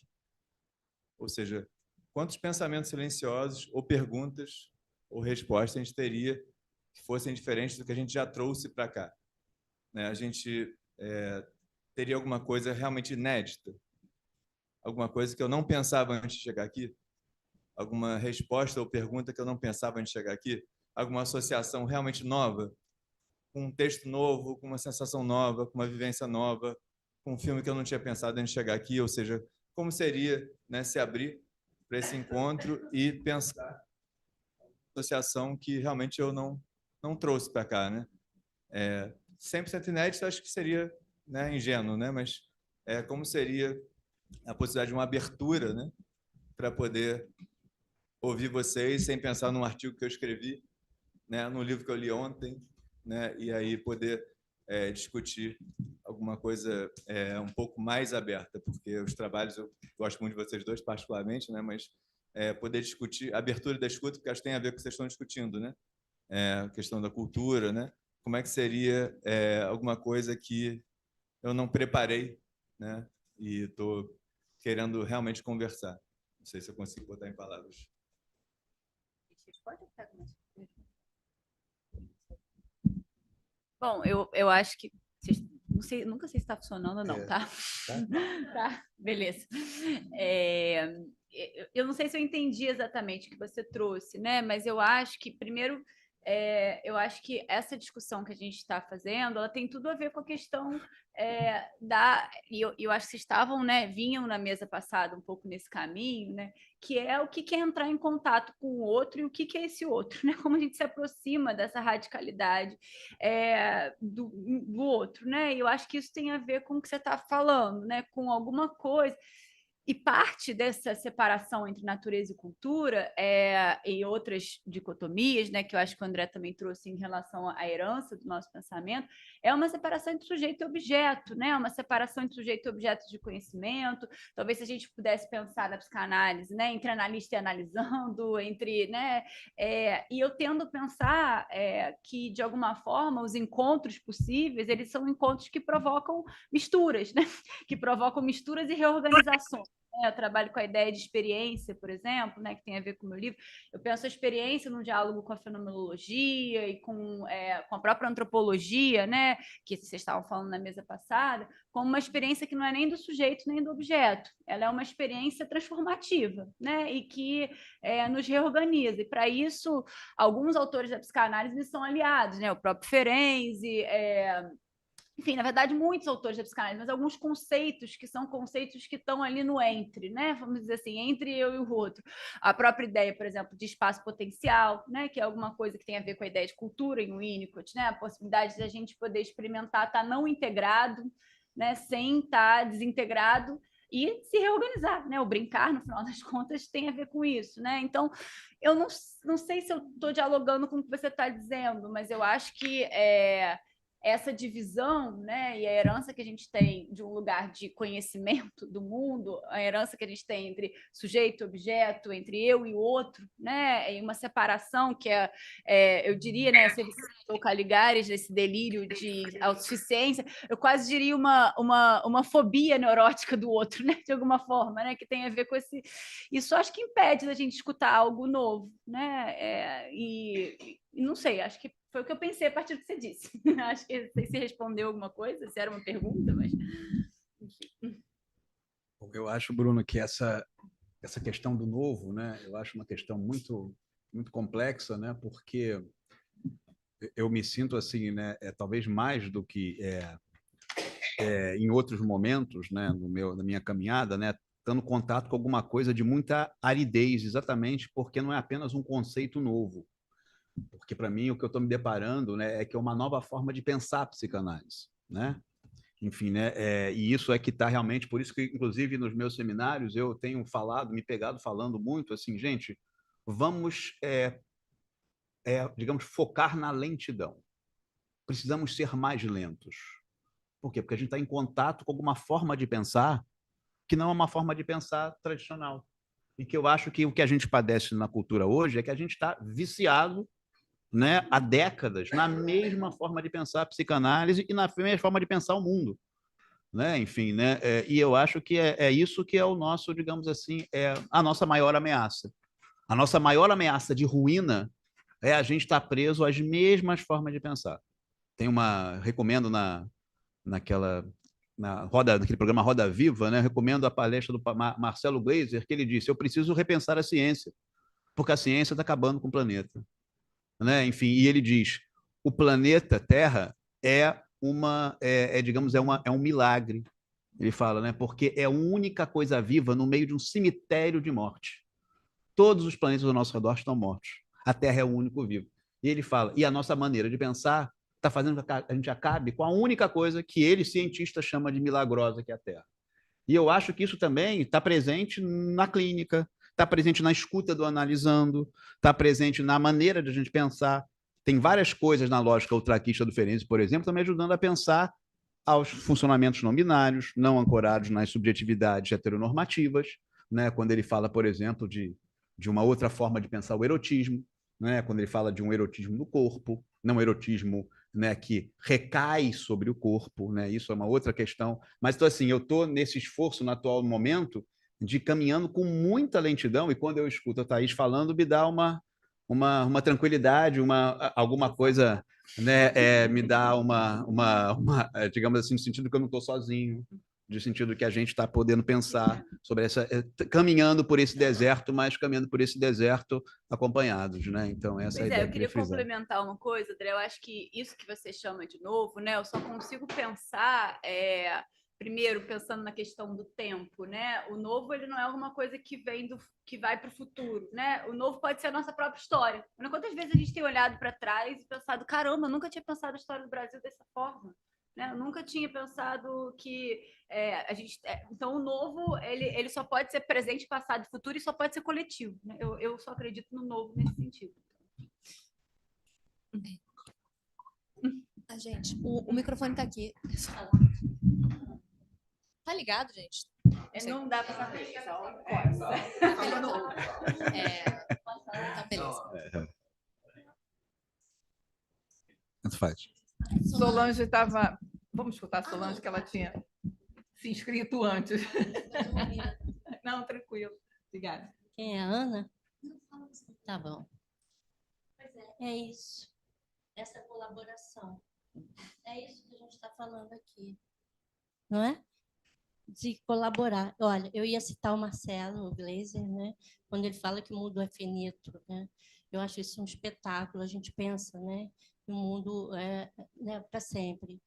Ou seja, quantos pensamentos silenciosos ou perguntas ou respostas a gente teria que fossem diferentes do que a gente já trouxe para cá, né? A gente teria alguma coisa realmente inédita, alguma coisa que eu não pensava antes de chegar aqui, alguma resposta ou pergunta que eu não pensava antes de chegar aqui, alguma associação realmente nova, com um texto novo, com uma sensação nova, com uma vivência nova, com um filme que eu não tinha pensado antes de chegar aqui, ou seja, como seria, né, se abrir para esse encontro e pensar associação que realmente eu não trouxe para cá, né? 100% inédito, acho que seria, né, ingênuo, né? Mas como seria a possibilidade de uma abertura, né, para poder ouvir vocês sem pensar num artigo que eu escrevi, né, no livro que eu li ontem, né, e aí poder discutir alguma coisa um pouco mais aberta, porque os trabalhos, eu gosto muito de vocês dois particularmente, né, mas poder discutir a abertura da escuta, porque acho que tem a ver com o que vocês estão discutindo, né, a questão da cultura, né, como é que seria alguma coisa que eu não preparei, né, e estou querendo realmente conversar. Não sei se eu consigo botar em palavras. Bom, eu acho que não sei, nunca sei se está funcionando ou não, tá? Tá, beleza. eu não sei se eu entendi exatamente o que você trouxe, né? Mas eu acho que, primeiro, eu acho que essa discussão que a gente está fazendo, ela tem tudo a ver com a questão e eu acho que vocês estavam, né, vinham na mesa passada um pouco nesse caminho, né? Que é o que é entrar em contato com o outro e o que é esse outro, né? Como a gente se aproxima dessa radicalidade do outro, né? E eu acho que isso tem a ver com o que você está falando, né? Com alguma coisa. E parte dessa separação entre natureza e cultura e outras dicotomias, né, que eu acho que o André também trouxe em relação à herança do nosso pensamento, é uma separação entre sujeito e objeto, né, uma separação entre sujeito e objeto de conhecimento. Talvez se a gente pudesse pensar na psicanálise, né, entre analista e analisando, entre, né, e eu tendo a pensar que, de alguma forma, os encontros possíveis, eles são encontros que provocam misturas, né, que provocam misturas e reorganizações. Eu trabalho com a ideia de experiência, por exemplo, né, que tem a ver com o meu livro. Eu penso a experiência num diálogo com a fenomenologia e com a própria antropologia, né, que vocês estavam falando na mesa passada, como uma experiência que não é nem do sujeito nem do objeto. Ela é uma experiência transformativa, né, e que nos reorganiza. E, para isso, alguns autores da psicanálise são aliados, né, o próprio Ferenczi, enfim, na verdade, muitos autores da psicanálise, mas alguns conceitos que são conceitos que estão ali no entre, né? Vamos dizer assim, entre eu e o outro. A própria ideia, por exemplo, de espaço potencial, né? Que é alguma coisa que tem a ver com a ideia de cultura em Winnicott, né? A possibilidade de a gente poder experimentar estar não integrado, né? Sem estar desintegrado e se reorganizar, né? O brincar, no final das contas, tem a ver com isso, né? Então, eu não sei se eu estou dialogando com o que você está dizendo, mas eu acho que essa divisão, né, e a herança que a gente tem de um lugar de conhecimento do mundo, a herança que a gente tem entre sujeito e objeto, entre eu e o outro, né, e uma separação que eu diria, né, se o Caligares, esse delírio de autossuficiência, eu quase diria uma fobia neurótica do outro, né, de alguma forma, né, que tem a ver com esse... Isso acho que impede da gente escutar algo novo, né, e não sei, acho que foi o que eu pensei a partir do que você disse. Acho que não sei se respondeu alguma coisa, se era uma pergunta, mas... Eu acho, Bruno, que essa questão do novo, né, eu acho uma questão muito, muito complexa, né, porque eu me sinto assim, né, talvez mais do que em outros momentos, né, na minha caminhada, né, tendo contato com alguma coisa de muita aridez, exatamente porque não é apenas um conceito novo. Porque, para mim, o que eu estou me deparando, né, é que é uma nova forma de pensar a psicanálise, né? Enfim, né? E isso é que está realmente... Por isso que, inclusive, nos meus seminários, eu tenho me pegado falando muito assim, gente, vamos, digamos, focar na lentidão. Precisamos ser mais lentos. Por quê? Porque a gente está em contato com alguma forma de pensar que não é uma forma de pensar tradicional. E que eu acho que o que a gente padece na cultura hoje é que a gente está viciado, né, há décadas, na mesma forma de pensar a psicanálise e na mesma forma de pensar o mundo, né? Enfim, né? E eu acho que é isso que é o nosso, digamos assim, a nossa maior ameaça. A nossa maior ameaça de ruína é a gente estar preso às mesmas formas de pensar. Recomendo naquele programa Roda Viva, né? Recomendo a palestra do Marcelo Gleiser, que ele disse: eu preciso repensar a ciência, porque a ciência está acabando com o planeta. Né? Enfim, e ele diz: o planeta Terra digamos, um milagre. Ele fala, né? Porque é a única coisa viva no meio de um cemitério de morte. Todos os planetas ao nosso redor estão mortos. A Terra é o único vivo. E ele fala: e a nossa maneira de pensar está fazendo com que a gente acabe com a única coisa que ele, cientista, chama de milagrosa, que é a Terra. E eu acho que isso também está presente na clínica, está presente na escuta do analisando, está presente na maneira de a gente pensar. Tem várias coisas na lógica ultraquista do Ferenczi, por exemplo, também ajudando a pensar aos funcionamentos não binários, não ancorados nas subjetividades heteronormativas, né? Quando ele fala, por exemplo, de uma outra forma de pensar o erotismo, né? Quando ele fala de um erotismo do corpo, não erotismo, né, que recai sobre o corpo, né? Isso é uma outra questão. Mas, então, assim, eu estou nesse esforço no atual momento de caminhando com muita lentidão, e quando eu escuto a Thaís falando, me dá uma tranquilidade, alguma coisa, né, me dá digamos assim, no sentido que eu não estou sozinho, de sentido que a gente está podendo pensar sobre essa, caminhando por esse deserto, mas caminhando por esse deserto acompanhados, né? Então, essa é a Pois ideia é, eu que queria frisar. complementar uma coisa, André. Eu acho que isso que você chama de novo, né? Eu só consigo pensar, primeiro, pensando na questão do tempo, né? O novo, ele não é alguma coisa que vem que vai para o futuro, né? O novo pode ser a nossa própria história. Quantas vezes a gente tem olhado para trás e pensado, caramba, eu nunca tinha pensado a história do Brasil dessa forma. Né? Eu nunca tinha pensado que a gente. Então, o novo ele só pode ser presente, passado e futuro, e só pode ser coletivo. Né? Eu só acredito no novo nesse sentido. Gente, o microfone tá aqui. Tá ligado, gente? Não dá para saber. Então, beleza. Tanto faz. Solange estava... Vamos escutar a Solange, que ela tinha se inscrito antes. Não, tranquilo. Obrigada. Quem é a Ana? Tá bom. É isso. Essa colaboração. É isso que a gente está falando aqui. Não é? De colaborar. Olha, eu ia citar o Marcelo Gleiser, né? Quando ele fala que o mundo é finito, né? Eu acho isso um espetáculo. A gente pensa, né? Que o mundo é, né, para sempre.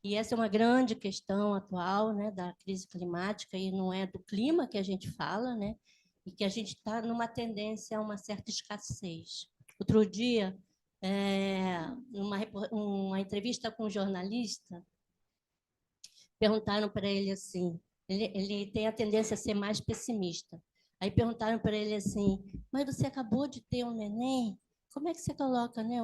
E essa é uma grande questão atual, né? Da crise climática, e não é do clima que a gente fala, né? E que a gente está numa tendência a uma certa escassez. Outro dia, uma entrevista com um jornalista, perguntaram para ele assim, ele tem a tendência a ser mais pessimista. Aí perguntaram para ele assim, mas você acabou de ter um neném? Como é que você coloca, né?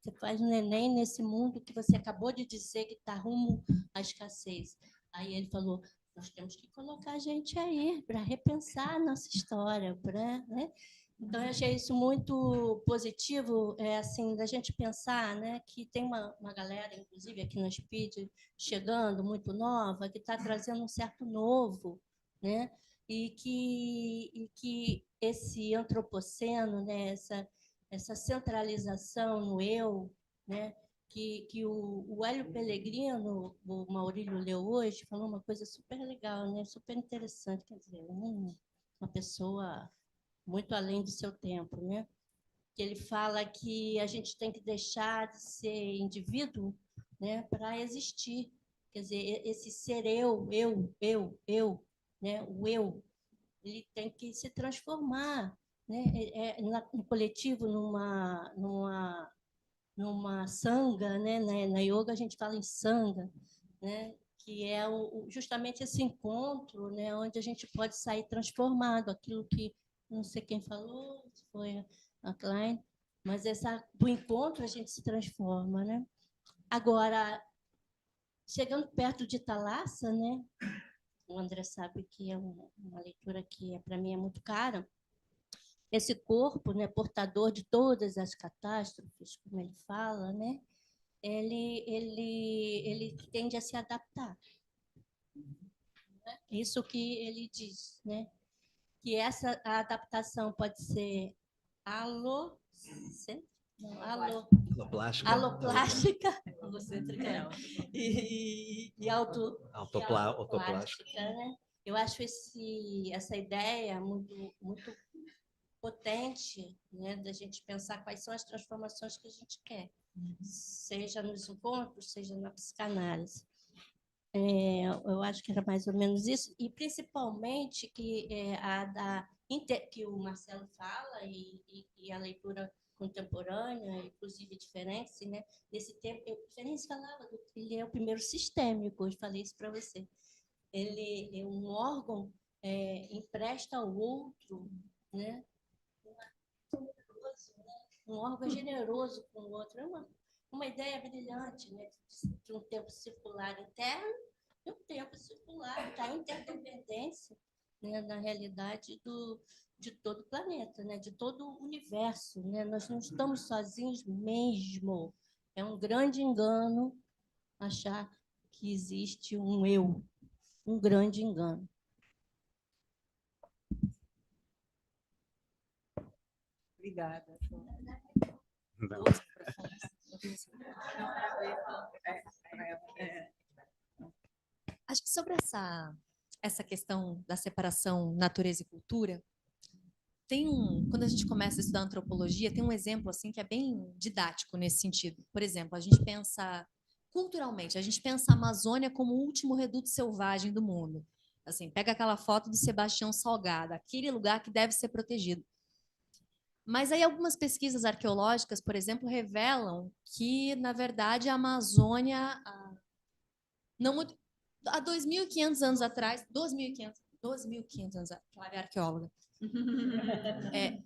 Você faz um neném nesse mundo que você acabou de dizer que está rumo à escassez? Aí ele falou, nós temos que colocar a gente aí para repensar a nossa história, né? Então, eu achei isso muito positivo, assim, da gente pensar, né, que tem uma galera, inclusive aqui na SPID, chegando, muito nova, que está trazendo um certo novo, né, e que esse antropoceno, né, essa centralização no eu, né, que o Hélio Pellegrino, o Maurílio leu hoje, falou uma coisa super legal, né, super interessante, quer dizer, uma pessoa muito além do seu tempo, né? Que ele fala que a gente tem que deixar de ser indivíduo, né, para existir. Quer dizer, esse ser eu, né, o eu, ele tem que se transformar, né, no coletivo, numa sanga, né, na yoga a gente fala em sanga, né, que é justamente esse encontro, né, onde a gente pode sair transformado, aquilo que não sei quem falou, se foi a Klein, mas do encontro a gente se transforma, né? Agora, chegando perto de Thalassa, né? O André sabe que é uma leitura que para mim é muito cara. Esse corpo, né, portador de todas as catástrofes, como ele fala, né? Ele tende a se adaptar. Isso que ele diz, né? Que essa adaptação pode ser aloplástica e autoplástica, né? Eu acho essa ideia muito, muito potente, né, da gente pensar quais são as transformações que a gente quer, seja nos encontros, seja na psicanálise. Eu acho que era mais ou menos isso, e principalmente que que o Marcelo fala e a leitura contemporânea, inclusive diferente, né? Nesse tempo, Ferenc falava, ele é o primeiro sistêmico, eu falei isso para você. Ele é um órgão, empresta ao outro, né? Um órgão generoso com o outro. É uma ideia brilhante, né? De um tempo circular interno e um tempo circular da interdependência, né? Na realidade de todo o planeta, né? De todo o universo, né? Nós não estamos sozinhos mesmo. É um grande engano achar que existe um eu, um grande engano. Obrigada. Acho que Sobre essa questão da separação natureza e cultura, quando a gente começa a estudar antropologia, tem um exemplo assim que é bem didático nesse sentido. Por exemplo, a gente pensa culturalmente, a gente pensa a Amazônia como o último reduto selvagem do mundo. Assim, pega aquela foto do Sebastião Salgado, aquele lugar que deve ser protegido. Mas aí algumas pesquisas arqueológicas, por exemplo, revelam que, na verdade, a Amazônia, não muito, há 2.500 anos atrás, 2.500 anos atrás, Flávia é arqueóloga,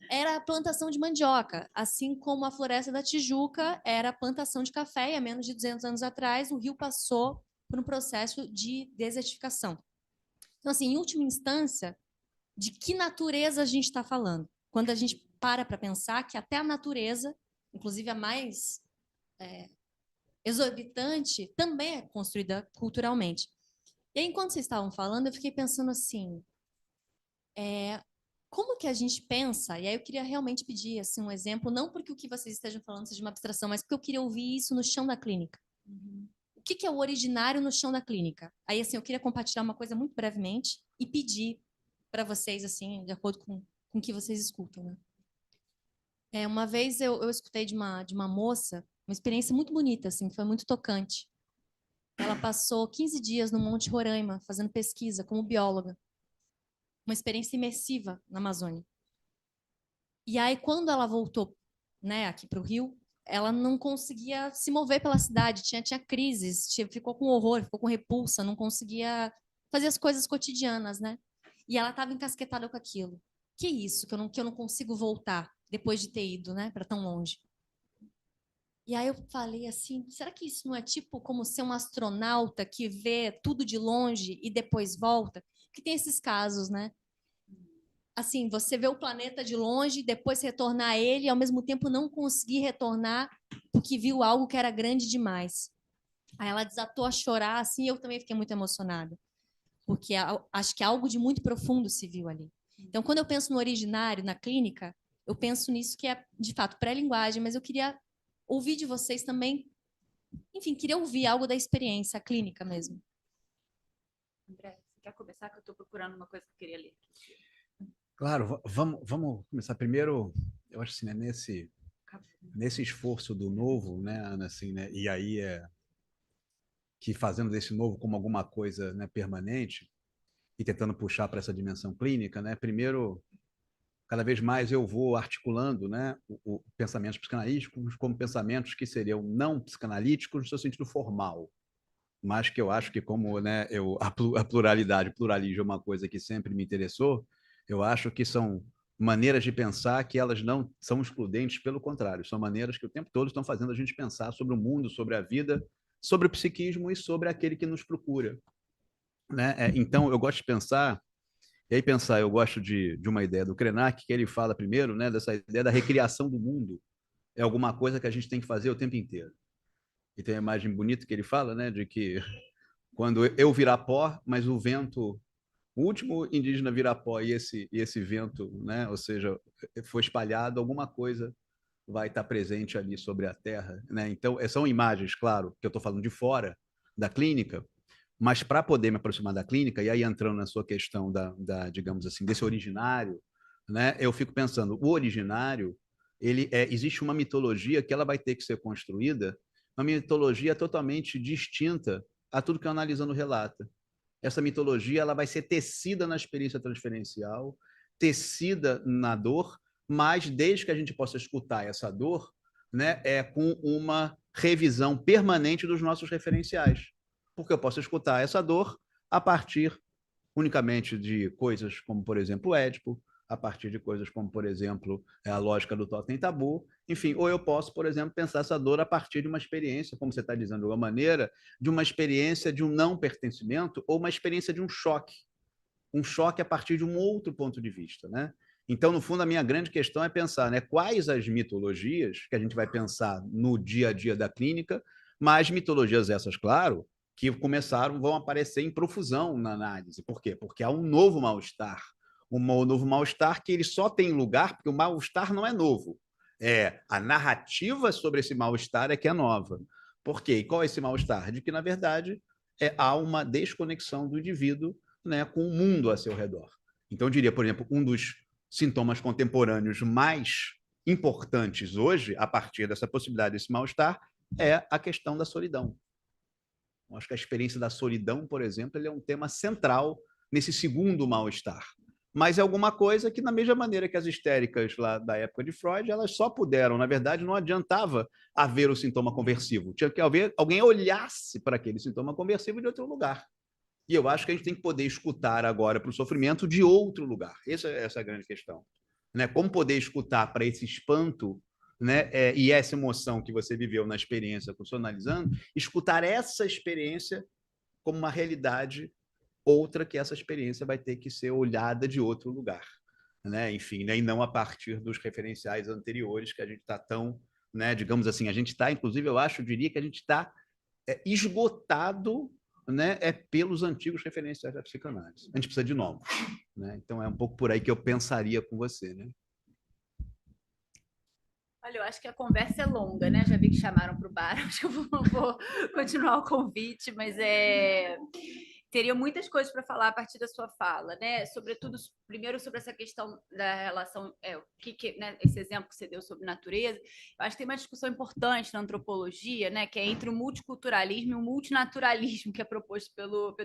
era a plantação de mandioca, assim como a Floresta da Tijuca era a plantação de café, e há menos de 200 anos atrás o rio passou por um processo de desertificação. Então, assim, em última instância, de que natureza a gente está falando? Quando a gente para pensar que até a natureza, inclusive a mais exorbitante, também é construída culturalmente. E aí, enquanto vocês estavam falando, eu fiquei pensando assim, como que a gente pensa, e aí eu queria realmente pedir assim, um exemplo, não porque o que vocês estejam falando seja uma abstração, mas porque eu queria ouvir isso no chão da clínica. O que é o originário no chão da clínica? Aí, assim, eu queria compartilhar uma coisa muito brevemente e pedir para vocês, assim, de acordo com o que vocês escutam, né? Uma vez eu escutei de uma moça, uma experiência muito bonita, assim, que foi muito tocante. Ela passou 15 dias no Monte Roraima, fazendo pesquisa como bióloga. Uma experiência imersiva na Amazônia. E aí, quando ela voltou, né, aqui para o Rio, ela não conseguia se mover pela cidade, tinha crises, ficou com horror, ficou com repulsa, não conseguia fazer as coisas cotidianas, né? E ela estava encasquetada com aquilo. Que isso, que eu não consigo voltar depois de ter ido, né, para tão longe. E aí eu falei assim, será que isso não é tipo como ser um astronauta que vê tudo de longe e depois volta? Porque tem esses casos, né? Assim, você vê o planeta de longe, depois retornar a ele e ao mesmo tempo não conseguir retornar porque viu algo que era grande demais. Aí ela desatou a chorar, assim, eu também fiquei muito emocionada. Porque acho que algo de muito profundo se viu ali. Então, quando eu penso no originário, na clínica, eu penso nisso que é, de fato, pré-linguagem, mas eu queria ouvir de vocês também, enfim, queria ouvir algo da experiência clínica mesmo. André, você quer começar? Que eu estou procurando uma coisa que eu queria ler. Claro, vamos começar primeiro, eu acho assim, né, nesse esforço do novo, né, Ana, assim, né, e aí que fazendo desse novo como alguma coisa, né, permanente e tentando puxar para essa dimensão clínica, né, primeiro, cada vez mais eu vou articulando, né, pensamentos psicanalíticos como pensamentos que seriam não psicanalíticos no seu sentido formal, mas que eu acho que como, né, a pluralidade, o pluralismo é uma coisa que sempre me interessou, eu acho que são maneiras de pensar que elas não são excludentes, pelo contrário, são maneiras que o tempo todo estão fazendo a gente pensar sobre o mundo, sobre a vida, sobre o psiquismo e sobre aquele que nos procura, né? Então, eu gosto de pensar, e aí pensar, eu gosto de uma ideia do Krenak, que ele fala primeiro, né, dessa ideia da recriação do mundo, é alguma coisa que a gente tem que fazer o tempo inteiro. E tem a imagem bonita que ele fala, né, de que quando eu virar pó, mas o vento, o último indígena virar pó e esse vento, né, ou seja, foi espalhado, alguma coisa vai estar presente ali sobre a Terra, né? Então, são imagens, claro, que eu estou falando de fora da clínica, mas para poder me aproximar da clínica, e aí entrando na sua questão digamos assim, desse originário, né, eu fico pensando, o originário, existe uma mitologia que ela vai ter que ser construída, uma mitologia totalmente distinta a tudo que o Analisando relata. Essa mitologia ela vai ser tecida na experiência transferencial, tecida na dor, mas desde que a gente possa escutar essa dor, né, com uma revisão permanente dos nossos referenciais. Porque eu posso escutar essa dor a partir unicamente de coisas como, por exemplo, o Édipo, a partir de coisas como, por exemplo, a lógica do totem tabu, enfim, ou eu posso, por exemplo, pensar essa dor a partir de uma experiência, como você está dizendo de alguma maneira, de uma experiência de um não pertencimento ou uma experiência de um choque a partir de um outro ponto de vista, né? Então, no fundo, a minha grande questão é pensar, né, quais as mitologias que a gente vai pensar no dia a dia da clínica, mas mitologias essas, claro, que vão aparecer em profusão na análise. Por quê? Porque há um novo mal-estar. Um novo mal-estar que ele só tem lugar porque o mal-estar não é novo. A narrativa sobre esse mal-estar é que é nova. Por quê? E qual é esse mal-estar? De que, na verdade, há uma desconexão do indivíduo, né, com o mundo a seu redor. Então, eu diria, por exemplo, um dos sintomas contemporâneos mais importantes hoje, a partir dessa possibilidade desse mal-estar, é a questão da solidão. Eu acho que a experiência da solidão, por exemplo, ele é um tema central nesse segundo mal-estar. Mas é alguma coisa que, da mesma maneira que as histéricas lá da época de Freud, elas só puderam, na verdade, não adiantava haver o sintoma conversivo. Tinha que haver, alguém olhasse para aquele sintoma conversivo de outro lugar. E eu acho que a gente tem que poder escutar agora para o sofrimento de outro lugar. Essa é a grande questão. Né? Como poder escutar para esse espanto, né? E essa emoção que você viveu na experiência funcionalizando, escutar essa experiência como uma realidade outra, que essa experiência vai ter que ser olhada de outro lugar, né? Enfim, né? E não a partir dos referenciais anteriores que a gente está tão, né? Digamos assim, a gente está, inclusive, eu diria que a gente está esgotado, né? Pelos antigos referenciais da psicanálise. A gente precisa de novos, né? Então é um pouco por aí que eu pensaria com você, né? Olha, eu acho que a conversa é longa, né? Já vi que chamaram para o bar, acho que eu vou continuar o convite, mas teria muitas coisas para falar a partir da sua fala, né? Sobretudo, primeiro, sobre essa questão da relação, né? Esse exemplo que você deu sobre natureza. Eu acho que tem uma discussão importante na antropologia, né? Que é entre o multiculturalismo e o multinaturalismo, que é proposto pelo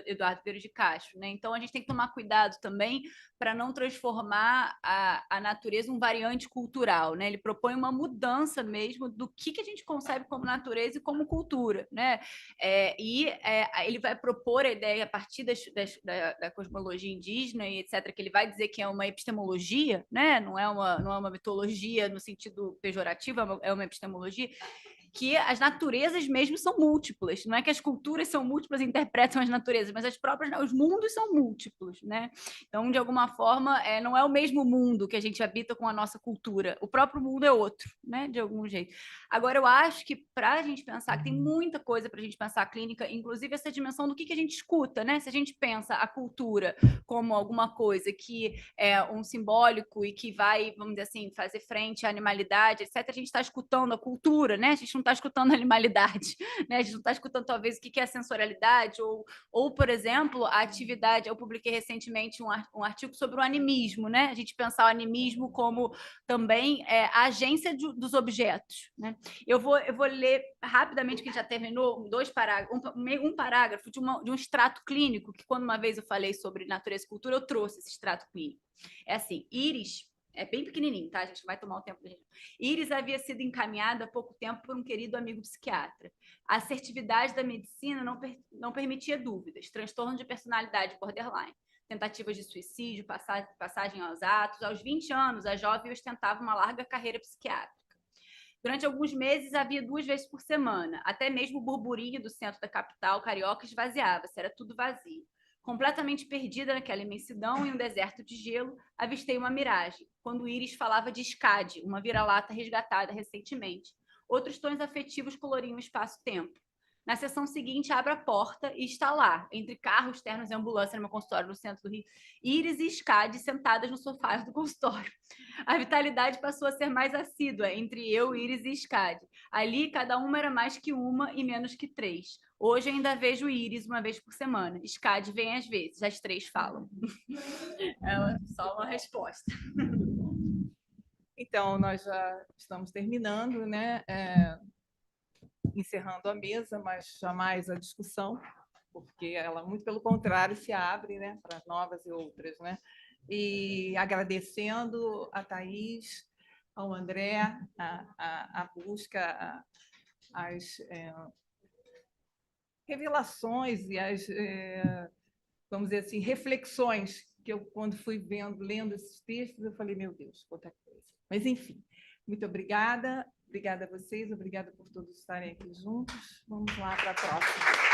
Eduardo Vieira de Castro, né? Então, a gente tem que tomar cuidado também para não transformar a natureza em um variante cultural, né? Ele propõe uma mudança mesmo do que a gente concebe como natureza e como cultura, né? Ele vai propor a ideia a partir da cosmologia indígena e etc., que ele vai dizer que é uma epistemologia, né? Não é uma mitologia no sentido pejorativo, é uma epistemologia, que as naturezas mesmo são múltiplas. Não é que as culturas são múltiplas e interpretam as naturezas, mas os mundos são múltiplos, né? Então, de alguma forma, não é o mesmo mundo que a gente habita com a nossa cultura. O próprio mundo é outro, né? De algum jeito. Agora, eu acho que para a gente pensar, que tem muita coisa para a gente pensar a clínica, inclusive essa dimensão do que a gente escuta, né? Se a gente pensa a cultura como alguma coisa que é um simbólico e que vai, vamos dizer assim, fazer frente à animalidade, etc., a gente está escutando a cultura, né? A gente não está escutando a animalidade, né? A gente não está escutando, talvez, o que é a sensorialidade, ou, por exemplo, a atividade. Eu publiquei recentemente um artigo sobre o animismo, né? A gente pensar o animismo como também a agência dos objetos, né? Eu vou ler rapidamente, que a gente já terminou, um parágrafo de um extrato clínico, que quando uma vez eu falei sobre natureza e cultura, eu trouxe esse extrato clínico. É assim, Íris, é bem pequenininho, tá? A gente vai tomar o tempo da gente. Íris havia sido encaminhada há pouco tempo por um querido amigo psiquiatra. A assertividade da medicina não permitia dúvidas. Transtorno de personalidade borderline, tentativas de suicídio, passagem aos atos. Aos 20 anos, a jovem ostentava uma larga carreira psiquiátrica. Durante alguns meses, havia 2 vezes por semana. Até mesmo o burburinho do centro da capital carioca esvaziava-se, era tudo vazio. Completamente perdida naquela imensidão, em um deserto de gelo, avistei uma miragem, quando Íris falava de SCAD, uma vira-lata resgatada recentemente. Outros tons afetivos coloriam o espaço-tempo. Na sessão seguinte, abre a porta e está lá, entre carros, ternos e ambulância, numa consultório no centro do Rio, Íris e SCAD sentadas no sofá do consultório. A vitalidade passou a ser mais assídua entre eu, Íris e SCAD. Ali, cada uma era mais que uma e menos que 3. Hoje ainda vejo Íris uma vez por semana. SCAD vem às vezes, as 3 falam. É só uma resposta. Então, nós já estamos terminando, né? Encerrando a mesa, mas jamais a discussão, porque ela, muito pelo contrário, se abre, né, para novas e outras, né? E agradecendo a Thaís, ao André, a busca, as revelações e as, vamos dizer assim, reflexões que eu, quando fui lendo esses textos, eu falei, meu Deus, quanta coisa. Mas, enfim, muito obrigada. Obrigada a vocês, obrigada por todos estarem aqui juntos. Vamos lá para a próxima.